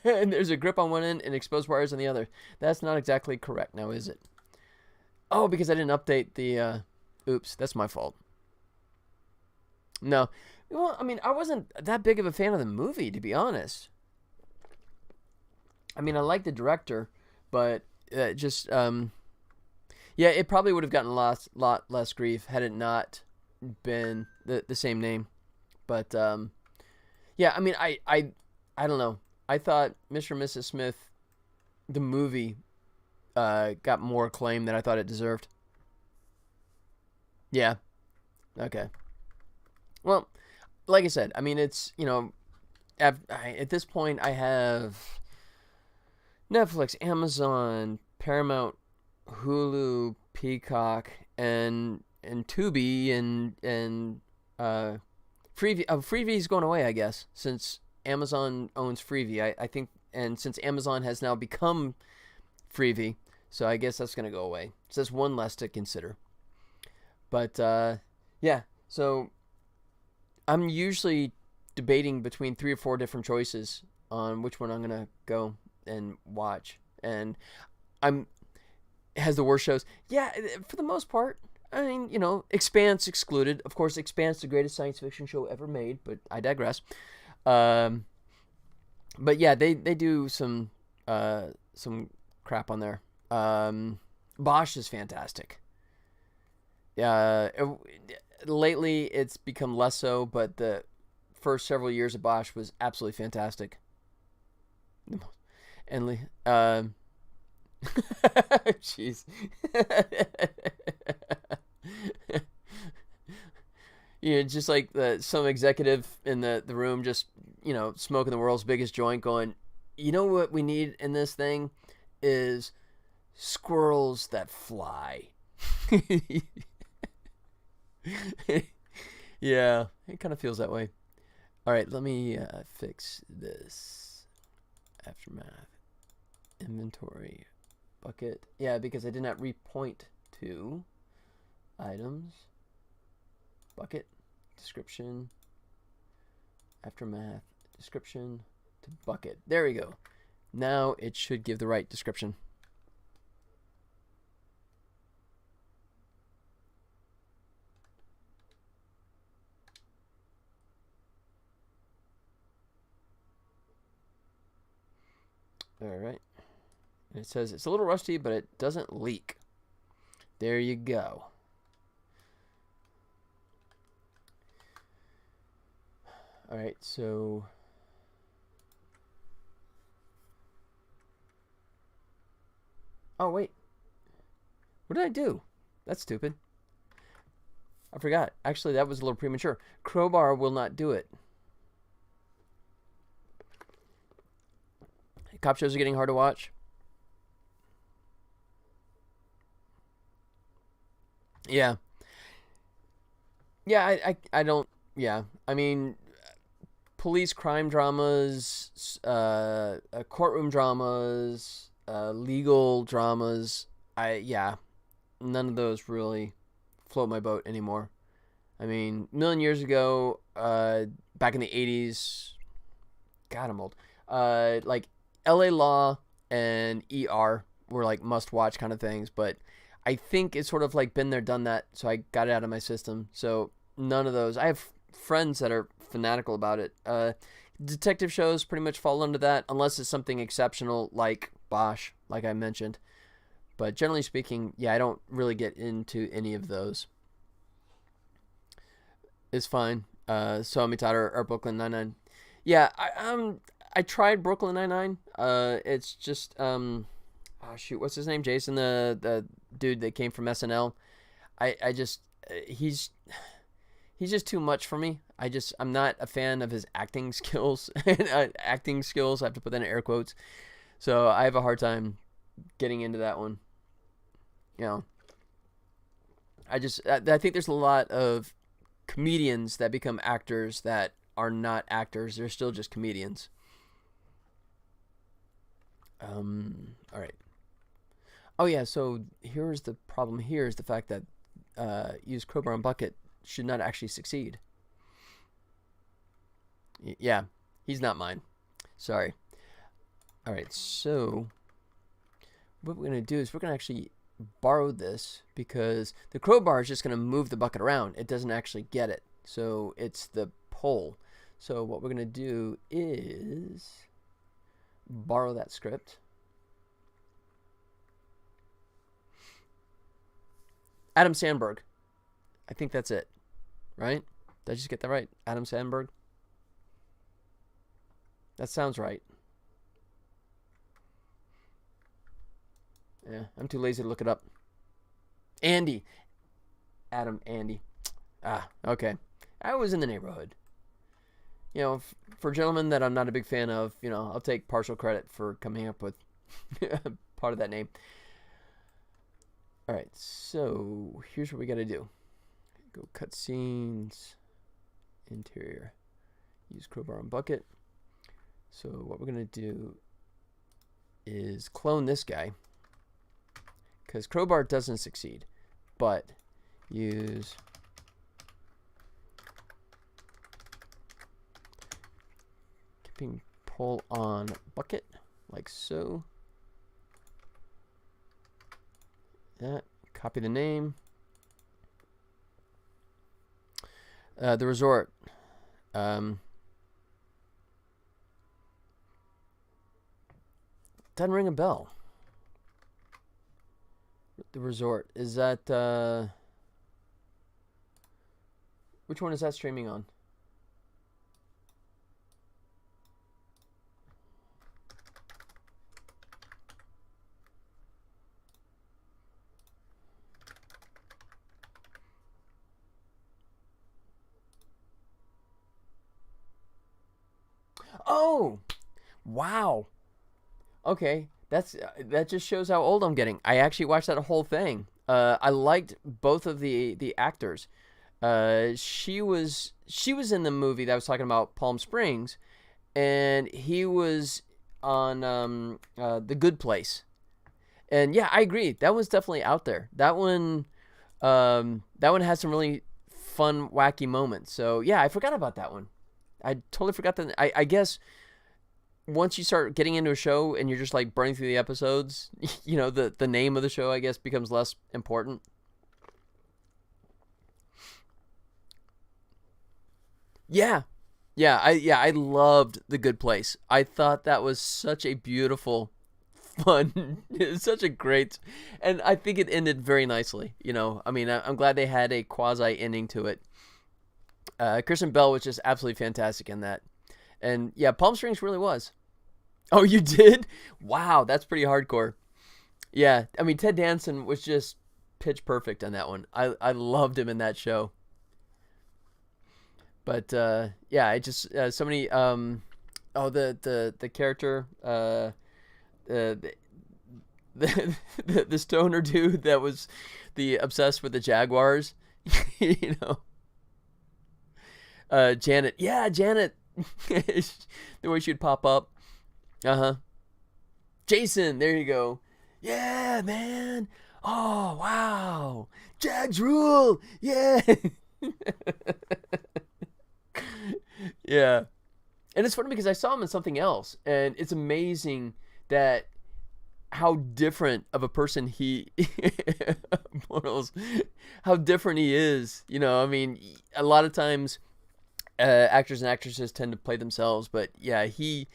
And there's a grip on one end and exposed wires on the other. That's not exactly correct now, is it? Oh, because I didn't update the... Oops, that's my fault. No. Well, I mean, I wasn't that big of a fan of the movie, to be honest. I mean, I like the director, but just... yeah, it probably would have gotten a lot less grief had it not been the same name. But, yeah, I mean, I don't know. I thought Mr. and Mrs. Smith, the movie, got more acclaim than I thought it deserved. Yeah. Okay. Well, like I said, I mean, it's, you know, at this point I have Netflix, Amazon, Paramount, Hulu, Peacock, and Tubi, and Freevee. Freevee is going away, I guess, since Amazon owns Freevee. I think, and since Amazon has now become Freevee, so I guess that's going to go away. So that's one less to consider. But yeah, so I'm usually debating between 3 or 4 different choices on which one I'm going to go and watch. And it has the worst shows. Yeah, for the most part. I mean, you know, Expanse excluded. Of course, Expanse, the greatest science fiction show ever made, but I digress. But yeah, they do some crap on there. Bosch is fantastic. Lately it's become less so, but the first several years of Bosch was absolutely fantastic. And jeez. You know, just like some executive in the room, just, you know, smoking the world's biggest joint, going, you know what we need in this thing is squirrels that fly. Yeah, it kind of feels that way. All right, let me fix this. Aftermath. Inventory. Bucket. Yeah, because I did not repoint to items. Bucket. Description. Aftermath. Description. To bucket. There we go. Now it should give the right description. All right. And it says it's a little rusty, but it doesn't leak. There you go. All right, so oh wait, what did I do? That's stupid. I forgot. Actually, that was a little premature. Crowbar will not do it. Cop shows are getting hard to watch. Yeah. Yeah, I don't. Yeah. I mean, police crime dramas, courtroom dramas, legal dramas. Yeah, none of those really float my boat anymore. I mean, a million years ago, back in the 80s, God, I'm old. Like L.A. Law and ER were like must-watch kind of things, but I think it's sort of like been there, done that. So I got it out of my system. So none of those. I have friends that are fanatical about it. Detective shows pretty much fall under that, unless it's something exceptional like Bosch, like I mentioned. But generally speaking, yeah, I don't really get into any of those. It's fine. So Amitat or Brooklyn Nine-Nine. Yeah, I tried Brooklyn Nine-Nine. It's just oh shoot, what's his name? Jason, the dude that came from SNL. I just he's just too much for me. I'm not a fan of his acting skills. Acting skills, I have to put that in air quotes. So I have a hard time getting into that one. You know, I think there's a lot of comedians that become actors that are not actors. They're still just comedians. All right. Oh yeah. So here's the problem. Here is the fact that use crowbar and bucket should not actually succeed. Yeah, he's not mine. Sorry. All right. So what we're gonna do is we're gonna actually borrow this because the crowbar is just gonna move the bucket around. It doesn't actually get it. So it's the pole. So what we're gonna do is borrow that script. Adam Sandberg. I think that's it. Right? Did I just get that right? Adam Sandberg? That sounds right. Yeah, I'm too lazy to look it up. Andy. Adam Andy. Ah, okay. I was in the neighborhood. You know, for gentlemen that I'm not a big fan of, you know, I'll take partial credit for coming up with part of that name. All right, so here's what we got to do. Go cutscenes, interior, use crowbar and bucket. So what we're going to do is clone this guy because crowbar doesn't succeed, but use keeping pull on bucket like so. That, copy the name. The resort. Doesn't ring a bell. The resort. Is that which one is that streaming on? Oh, wow. Okay, that just shows how old I'm getting. I actually watched that whole thing. I liked both of the actors. She was in the movie that I was talking about, Palm Springs, and he was on The Good Place. And yeah, I agree. That one's definitely out there. That one has some really fun, wacky moments. So yeah, I forgot about that one. I totally forgot that. I guess once you start getting into a show and you're just like burning through the episodes, you know, the name of the show, I guess, becomes less important. Yeah. I loved The Good Place. I thought that was such a beautiful, fun, it was such a great, and I think it ended very nicely. You know, I mean, I'm glad they had a quasi ending to it. Kristen Bell was just absolutely fantastic in that. And yeah, Palm Springs really was. Oh, you did? Wow, that's pretty hardcore. Yeah, I mean, Ted Danson was just pitch perfect on that one. I loved him in that show. But yeah, I just so many oh the character the, the stoner dude that was the obsessed with the Jaguars, you know. Janet. Yeah, Janet. The way she'd pop up. Uh-huh. Jason, there you go. Yeah, man. Oh, wow. Jags rule. Yeah. Yeah. And it's funny because I saw him in something else, and it's amazing that how different of a person he Mortals, how different he is. You know, I mean, a lot of times actors and actresses tend to play themselves, but yeah, he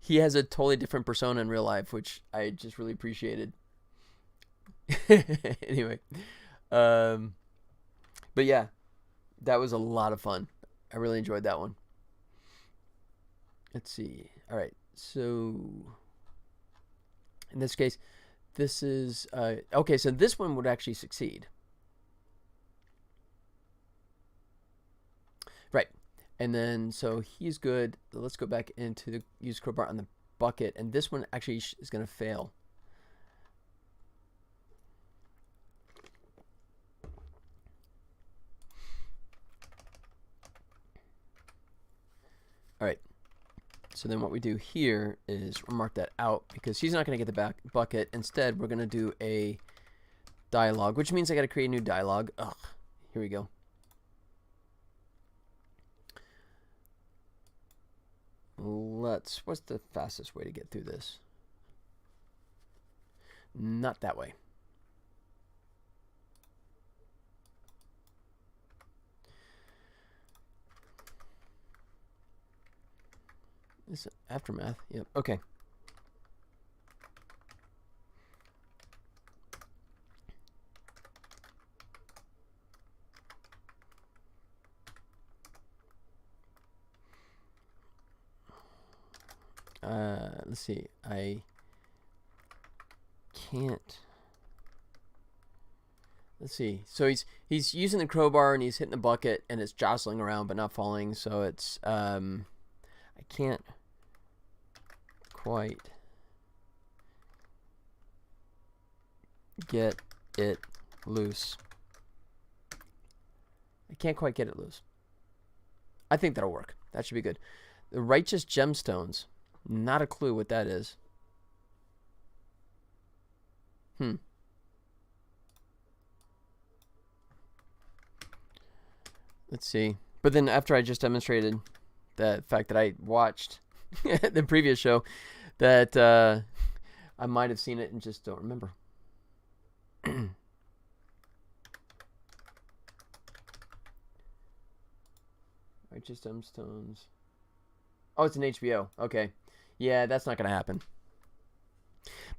has a totally different persona in real life, which I just really appreciated. Anyway, um, but yeah, that was a lot of fun. I really enjoyed that one. Let's see. All right, so in this case, this is okay. So this one would actually succeed, right? And then so he's good. Let's go back into the use crowbar on the bucket, and this one actually is going to fail. All right. So then what we do here is mark that out because he's not going to get the back bucket. Instead, we're going to do a dialogue, which means I got to create a new dialogue. Ugh. Here we go. What's the fastest way to get through this? Not that way. This aftermath. Yep. Okay. Let's see. I can't. Let's see. So he's using the crowbar and he's hitting the bucket and it's jostling around but not falling. So it's I can't quite get it loose. I can't quite get it loose. I think that'll work. That should be good. The righteous gemstones. Not a clue what that is. Let's see. But then after I just demonstrated the fact that I watched the previous show, that I might have seen it and just don't remember. Righteous Gemstones. Oh, it's an HBO. Okay. Yeah, that's not going to happen.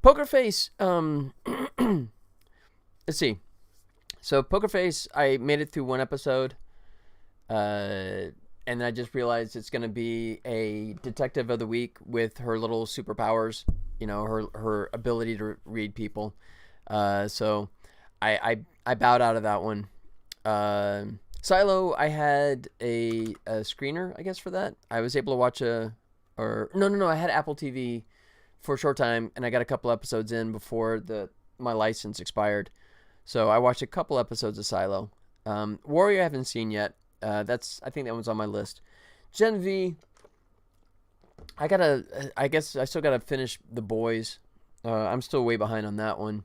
Poker Face. Let's see. So Poker Face, I made it through one episode. And I just realized it's going to be a detective of the week with her little superpowers, you know, her ability to read people. So I bowed out of that one. Silo, I had a screener, I guess, for that. I was able to watch no, I had Apple TV for a short time, and I got a couple episodes in before my license expired. So I watched a couple episodes of Silo. Warrior I haven't seen yet. I think that one's on my list. Gen V, I guess I still gotta finish The Boys. I'm still way behind on that one.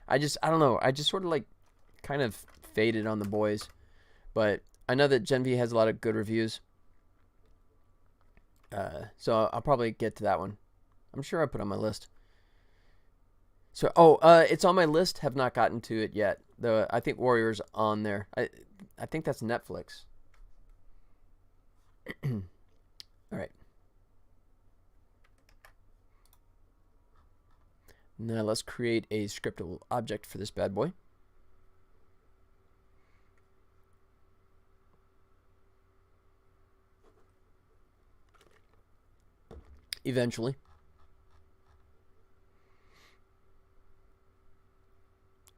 I don't know. I just sort of like kind of faded on The Boys. But I know that Gen V has a lot of good reviews. So I'll probably get to that one. I'm sure I put it on my list. So, it's on my list. Have not gotten to it yet. I think Warrior's on there. I think that's Netflix. All right. Now let's create a scriptable object for this bad boy. Eventually.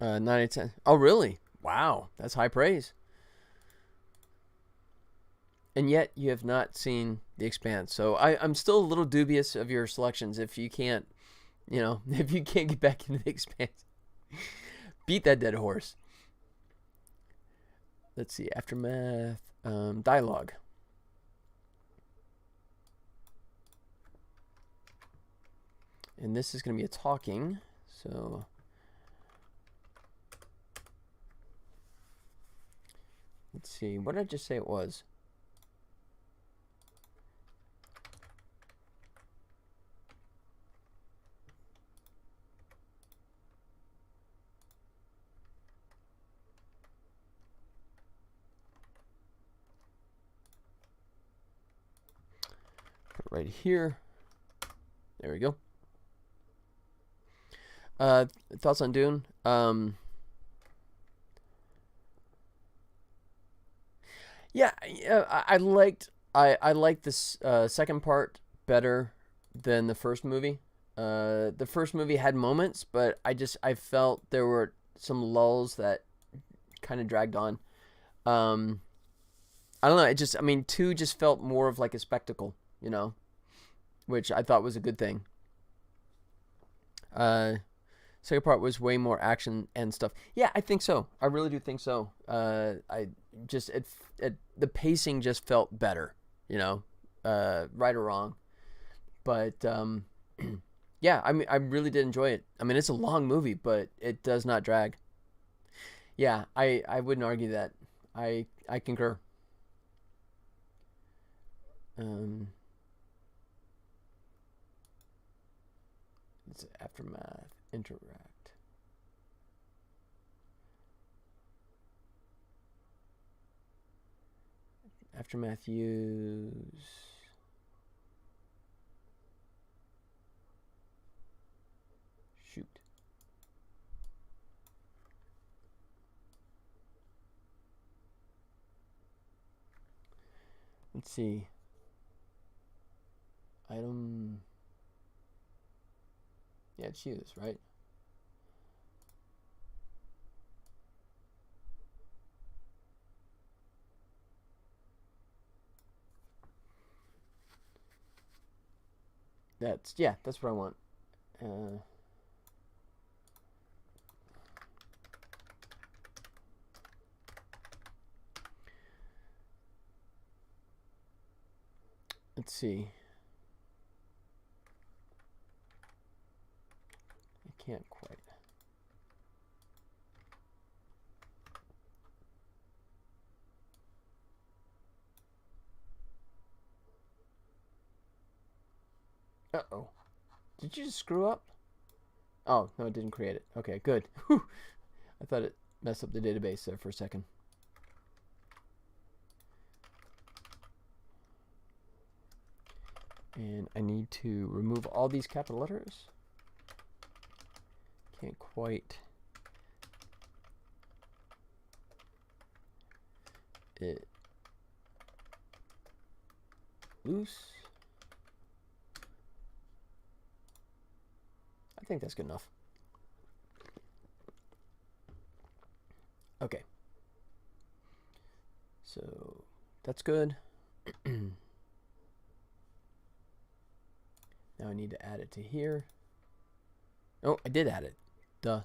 9 out of 10. Oh, really? Wow, that's high praise. And yet you have not seen The Expanse. So I'm still a little dubious of your selections if you can't, if you can't get back into The Expanse. Beat that dead horse. Let's see, Aftermath, dialogue. And this is going to be a talking, so let's see, what did I just say it was? Put it right here. There we go. Thoughts on Dune? Yeah, I liked this second part better than the first movie. The first movie had moments, but I felt there were some lulls that kind of dragged on. I don't know. Two just felt more of like a spectacle, which I thought was a good thing. Second part was way more action and stuff. Yeah, I think so. I really do think so. The pacing just felt better, right or wrong. But yeah, I really did enjoy it. It's a long movie, but it does not drag. Yeah, I wouldn't argue that. I concur. It's Aftermath. Interact. Aftermath use. Shoot. Let's see. Item. Yeah, it's use, right? That's what I want. Let's see. I can't quite. Uh-oh. Did you just screw up? Oh, no, it didn't create it. Okay, good. Whew. I thought it messed up the database there for a second. And I need to remove all these capital letters. Can't quite. It loose. I think that's good enough. Okay. So that's good. Now I need to add it to here. Oh, I did add it. Duh.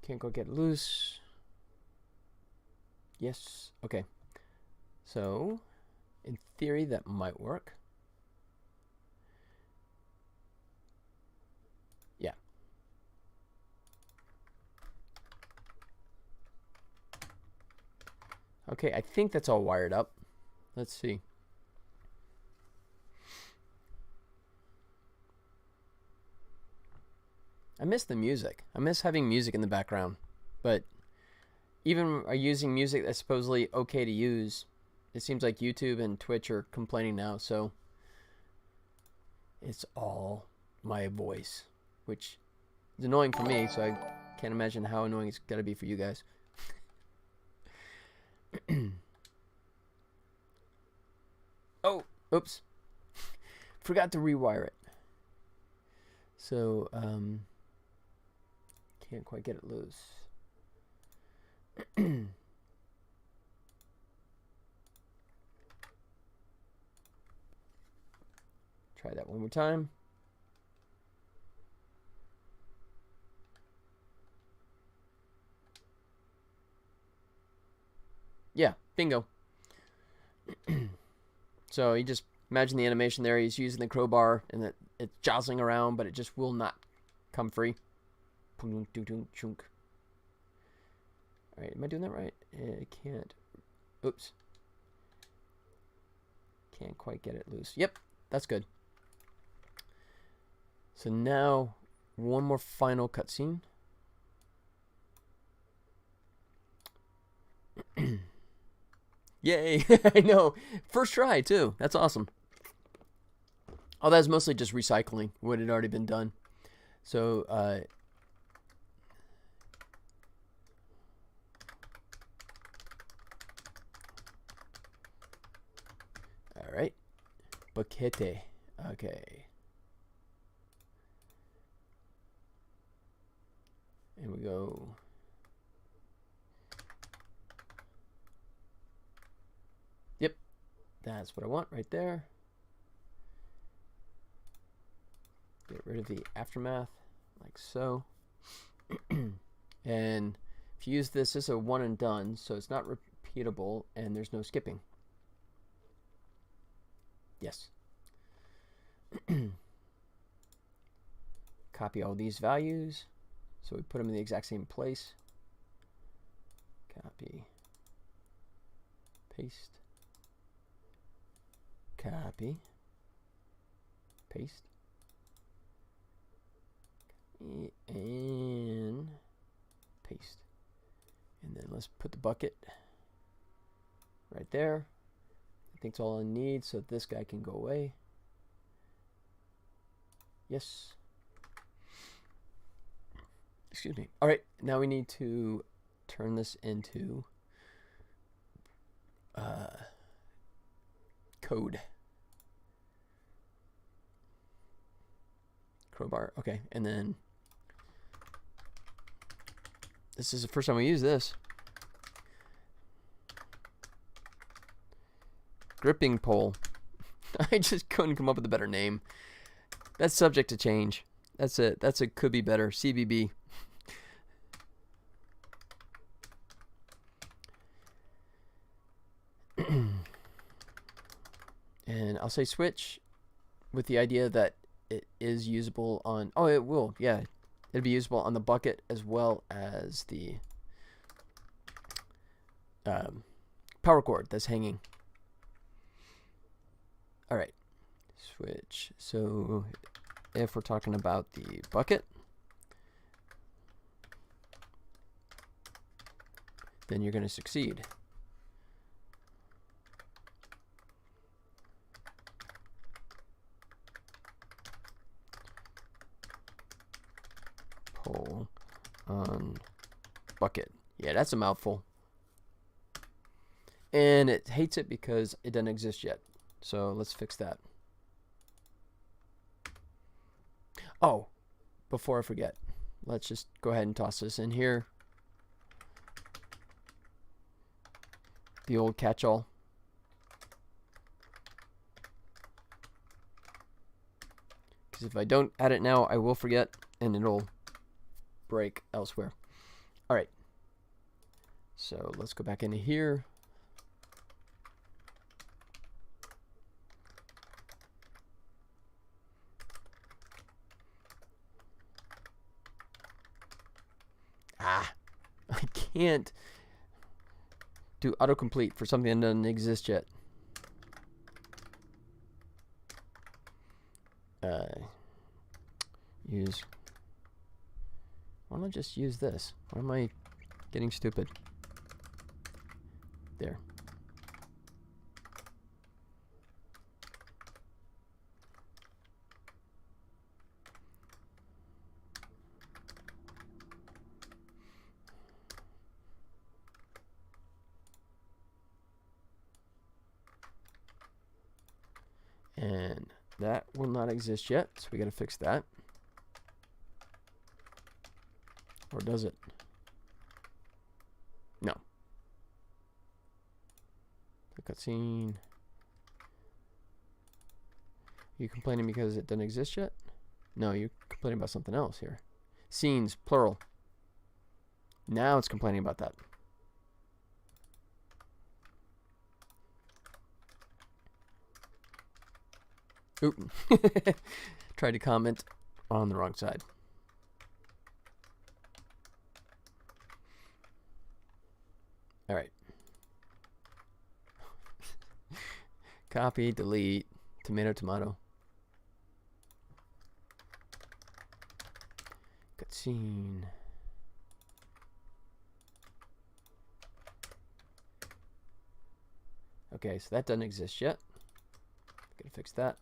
Can't go get loose. Yes. Okay. So, in theory, that might work. Yeah. Okay, I think that's all wired up. Let's see. I miss the music. I miss having music in the background. But even using music that's supposedly okay to use, it seems like YouTube and Twitch are complaining now, so it's all my voice, which is annoying for me, so I can't imagine how annoying it's got to be for you guys. Oh, oops. Forgot to rewire it. So, can't quite get it loose. Try that one more time. Yeah, bingo. So you just imagine the animation there. He's using the crowbar and it's jostling around, but it just will not come free. All right, am I doing that right? I can't. Oops. Can't quite get it loose. Yep, that's good. So now, one more final cutscene. Yay! I know. First try, too. That's awesome. Oh, that's mostly just recycling what had already been done. So, all right. Boquete. Okay. And we go. Yep. That's what I want right there. Get rid of the aftermath, like so. And if you use this is a one and done, so it's not repeatable and there's no skipping. Yes. Copy all these values. So we put them in the exact same place. Copy. Paste. Copy. Paste. And paste. And then let's put the bucket right there. I think it's all I need, so this guy can go away. Yes. Excuse me. All right, now we need to turn this into code. Crowbar. Okay, and then this is the first time we use this. Gripping pole. I just couldn't come up with a better name. That's subject to change. That's it. That's a could be better. CBB. And I'll say switch with the idea that it is usable on... Oh, it will. Yeah. It'll be usable on the bucket as well as the power cord that's hanging. All right. Switch. So if we're talking about the bucket, then you're going to succeed. Pull on bucket. Yeah, that's a mouthful. And it hates it because it doesn't exist yet. So let's fix that. Oh, before I forget, let's just go ahead and toss this in here. The old catch-all. Because if I don't add it now, I will forget and it'll break elsewhere. All right. So let's go back into here. I can't do autocomplete for something that doesn't exist yet. Use. Why don't I just use this? Why am I getting stupid? There. That will not exist yet, so we got to fix that. Or does it? No. The cutscene. You complaining because it doesn't exist yet? No, you're complaining about something else here. Scenes, plural. Now it's complaining about that. Oop. Tried to comment on the wrong side. All right. Copy, delete, tomato, tomato. Cutscene. Okay, so that doesn't exist yet. Gotta fix that.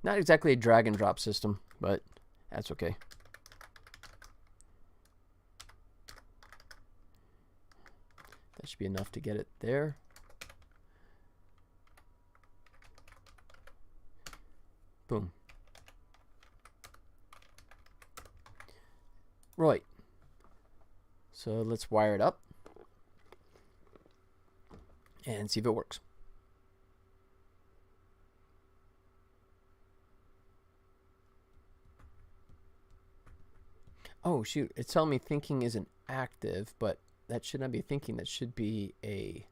Not exactly a drag and drop system, but that's okay. That should be enough to get it there. Boom. Right. So let's wire it up and see if it works. Oh, shoot. It's telling me thinking isn't active, but that should not be thinking. That should be a...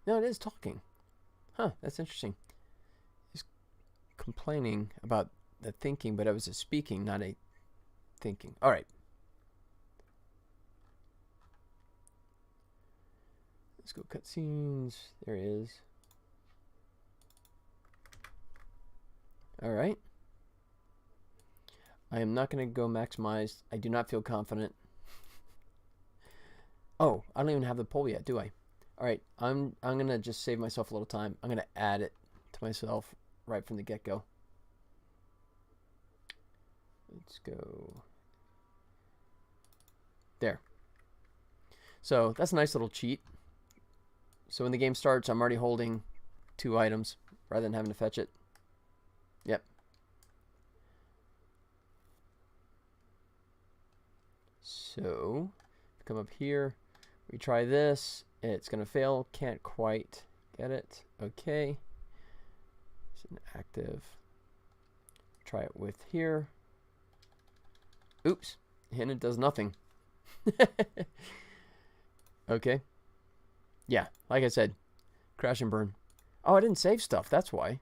No, it is talking. Huh, that's interesting. It's complaining about the thinking, but it was a speaking, not a thinking. All right. Let's go cutscenes. There it is. All right. I am not going to go maximized. I do not feel confident. Oh, I don't even have the poll yet, do I? All right, I'm going to just save myself a little time. I'm going to add it to myself right from the get-go. Let's go there. So that's a nice little cheat. So when the game starts, I'm already holding 2 items rather than having to fetch it. Yep. So come up here, we try this, it's gonna fail, can't quite get it. Okay, it's inactive. Try it with here. Oops, and it does nothing. Okay, yeah, like I said, crash and burn. Oh, I didn't save stuff, that's why.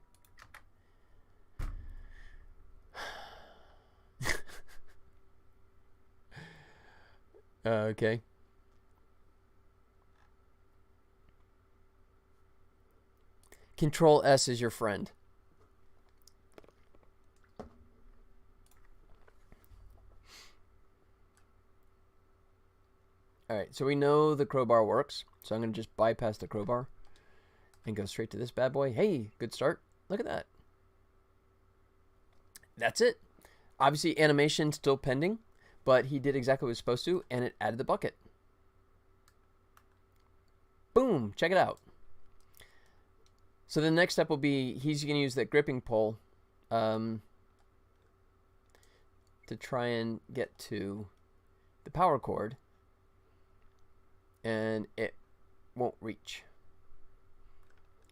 Okay. Control S is your friend. Alright, so we know the crowbar works. So I'm going to just bypass the crowbar and go straight to this bad boy. Hey, good start. Look at that. That's it. Obviously, animation still pending. But he did exactly what he was supposed to, and it added the bucket. Boom! Check it out. So the next step will be, he's going to use that gripping pole to try and get to the power cord. And it won't reach.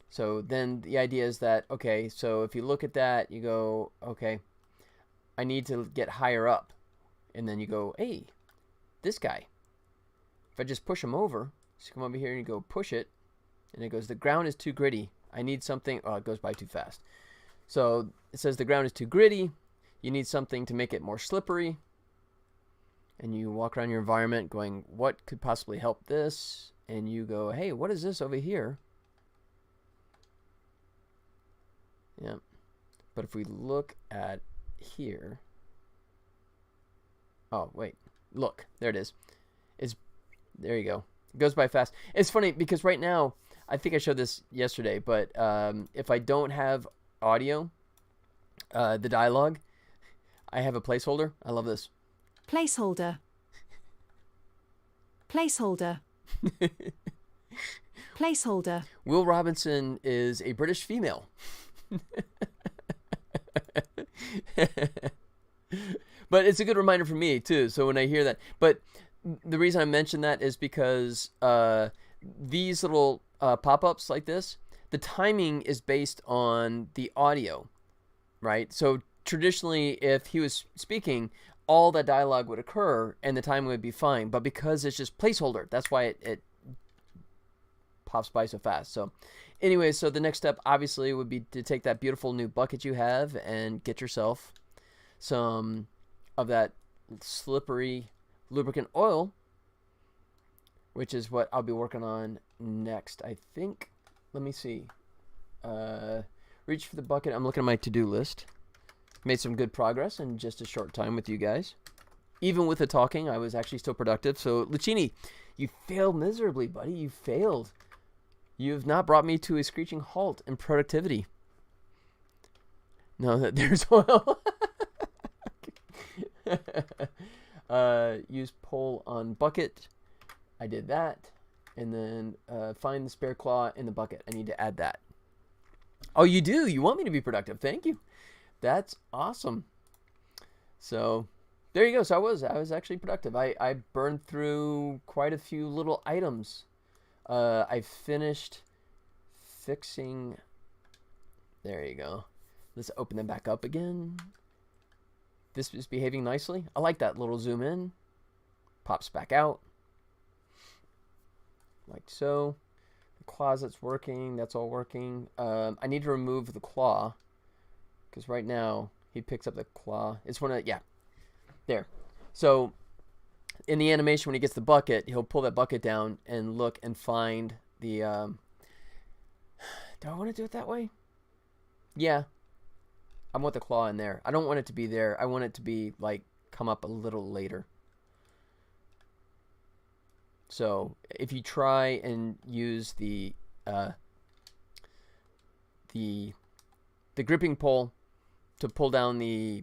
So then the idea is that, okay, so if you look at that, you go, okay, I need to get higher up. And then you go, hey, this guy. If I just push him over, so you come over here and you go push it, and it goes, the ground is too gritty. I need something. Oh, it goes by too fast. So it says the ground is too gritty. You need something to make it more slippery. And you walk around your environment going, what could possibly help this? And you go, hey, what is this over here? Yeah. But if we look at here... Oh, wait. Look. There it is. There you go. It goes by fast. It's funny because right now, I think I showed this yesterday, but if I don't have audio, the dialogue, I have a placeholder. I love this. Placeholder. Placeholder. Placeholder. Will Robinson is a British female. But it's a good reminder for me too. So when I hear that, but the reason I mention that is because these little pop-ups like this, the timing is based on the audio, right? So traditionally, if he was speaking, all that dialogue would occur and the timing would be fine. But because it's just placeholder, that's why it pops by so fast. So anyway, so the next step obviously would be to take that beautiful new bucket you have and get yourself some of that slippery lubricant oil, which is what I'll be working on next, I think. Let me see. Reach for the bucket. I'm looking at my to-do list. Made some good progress in just a short time with you guys. Even with the talking, I was actually still productive. So, Lucchini, you failed miserably, buddy. You failed. You have not brought me to a screeching halt in productivity. No, there's oil. Use pole on bucket. I did that. And then find the spare claw in the bucket. I need to add that. Oh, you do? You want me to be productive. Thank you. That's awesome. So there you go. So I was actually productive. I burned through quite a few little items. I finished fixing. There you go. Let's open them back up again. This is behaving nicely. I like that little zoom in. Pops back out. Like so. The closet's working. That's all working. I need to remove the claw. Because right now, he picks up the claw. It's one of, yeah. There. So, in the animation, when he gets the bucket, he'll pull that bucket down and look and find the, do I want to do it that way? Yeah. I want the claw in there. I don't want it to be there. I want it to be, like, come up a little later. So, if you try and use the gripping pole to pull down the,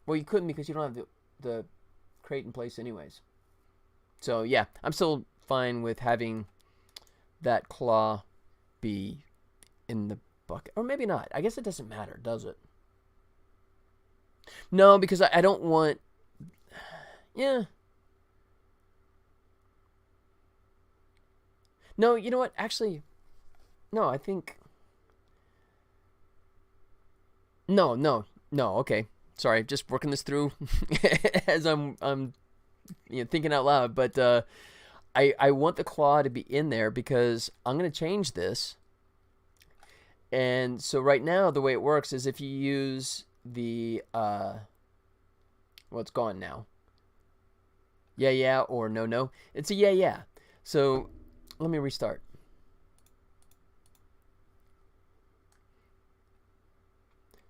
well, you couldn't because you don't have the crate in place anyways. So, yeah, I'm still fine with having that claw be in the bucket. Or maybe not. I guess it doesn't matter, does it? No, because I don't want, yeah. No, you know what? Actually, no, I think, no. Okay, sorry, just working this through as I'm thinking out loud. But I want the claw to be in there because I'm gonna change this. And so right now, the way it works is if you use the well, it's gone now. Yeah, or no. It's a yeah. So let me restart.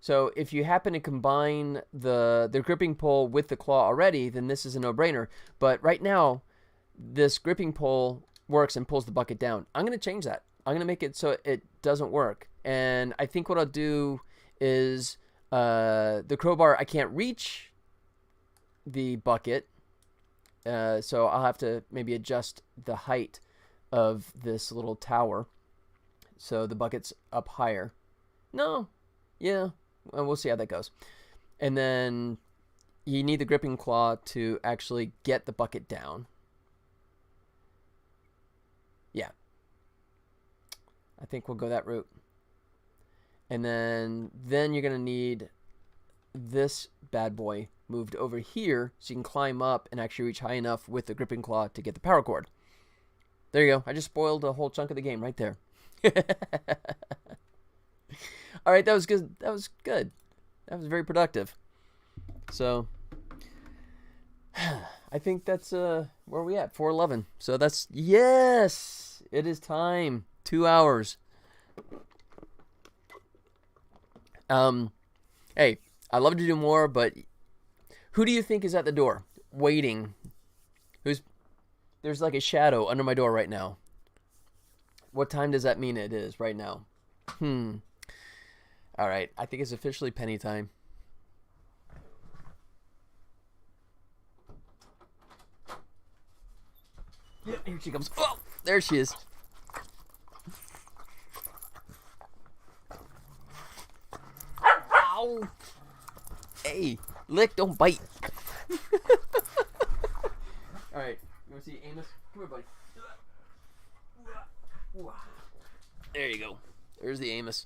So if you happen to combine the gripping pole with the claw already, then this is a no-brainer. But right now, this gripping pole works and pulls the bucket down. I'm going to change that. I'm going to make it so it doesn't work. And I think what I'll do is the crowbar, I can't reach the bucket. So I'll have to maybe adjust the height of this little tower so the bucket's up higher. No. Yeah. Well, we'll see how that goes. And then you need the gripping claw to actually get the bucket down. Yeah. I think we'll go that route. And then you're going to need this bad boy moved over here so you can climb up and actually reach high enough with the gripping claw to get the power cord. There you go. I just spoiled a whole chunk of the game right there. All right, that was good. That was good. That was very productive. So, I think that's where are we at? 4:11. So that's, yes, it is time. 2 hours. Hey, I'd love to do more, but who do you think is at the door waiting? There's like a shadow under my door right now. What time does that mean it is right now? All right, I think it's officially penny time. Yeah, here she comes. Oh, there she is. Ow. Hey, lick, don't bite. All right, you want to see Amos? Come here, buddy. There you go. There's the Amos.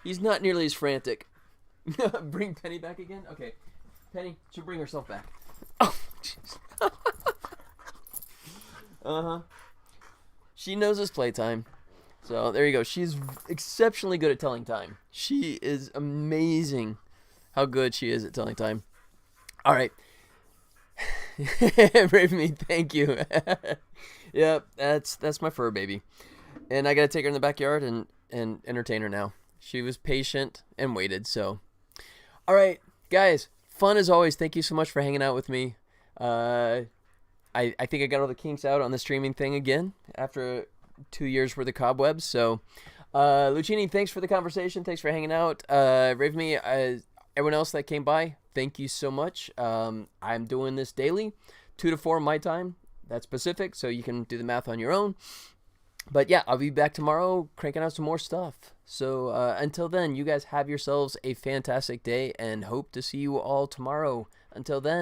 He's not nearly as frantic. Bring Penny back again? Okay. Penny should bring herself back. Oh, jeez. Uh-huh. She knows it's playtime. So, there you go. She's exceptionally good at telling time. She is amazing how good she is at telling time. All right. Brave me, thank you. Yep, that's my fur baby. And I got to take her in the backyard and entertain her now. She was patient and waited, so. All right, guys, fun as always. Thank you so much for hanging out with me. I think I got all the kinks out on the streaming thing again after 2 years worth of cobwebs. So, Lucini, thanks for the conversation. Thanks for hanging out. Rave me, everyone else that came by, thank you so much. I'm doing this daily, 2 to 4 my time. That's Pacific, so you can do the math on your own. But yeah, I'll be back tomorrow cranking out some more stuff. So until then, you guys have yourselves a fantastic day and hope to see you all tomorrow. Until then.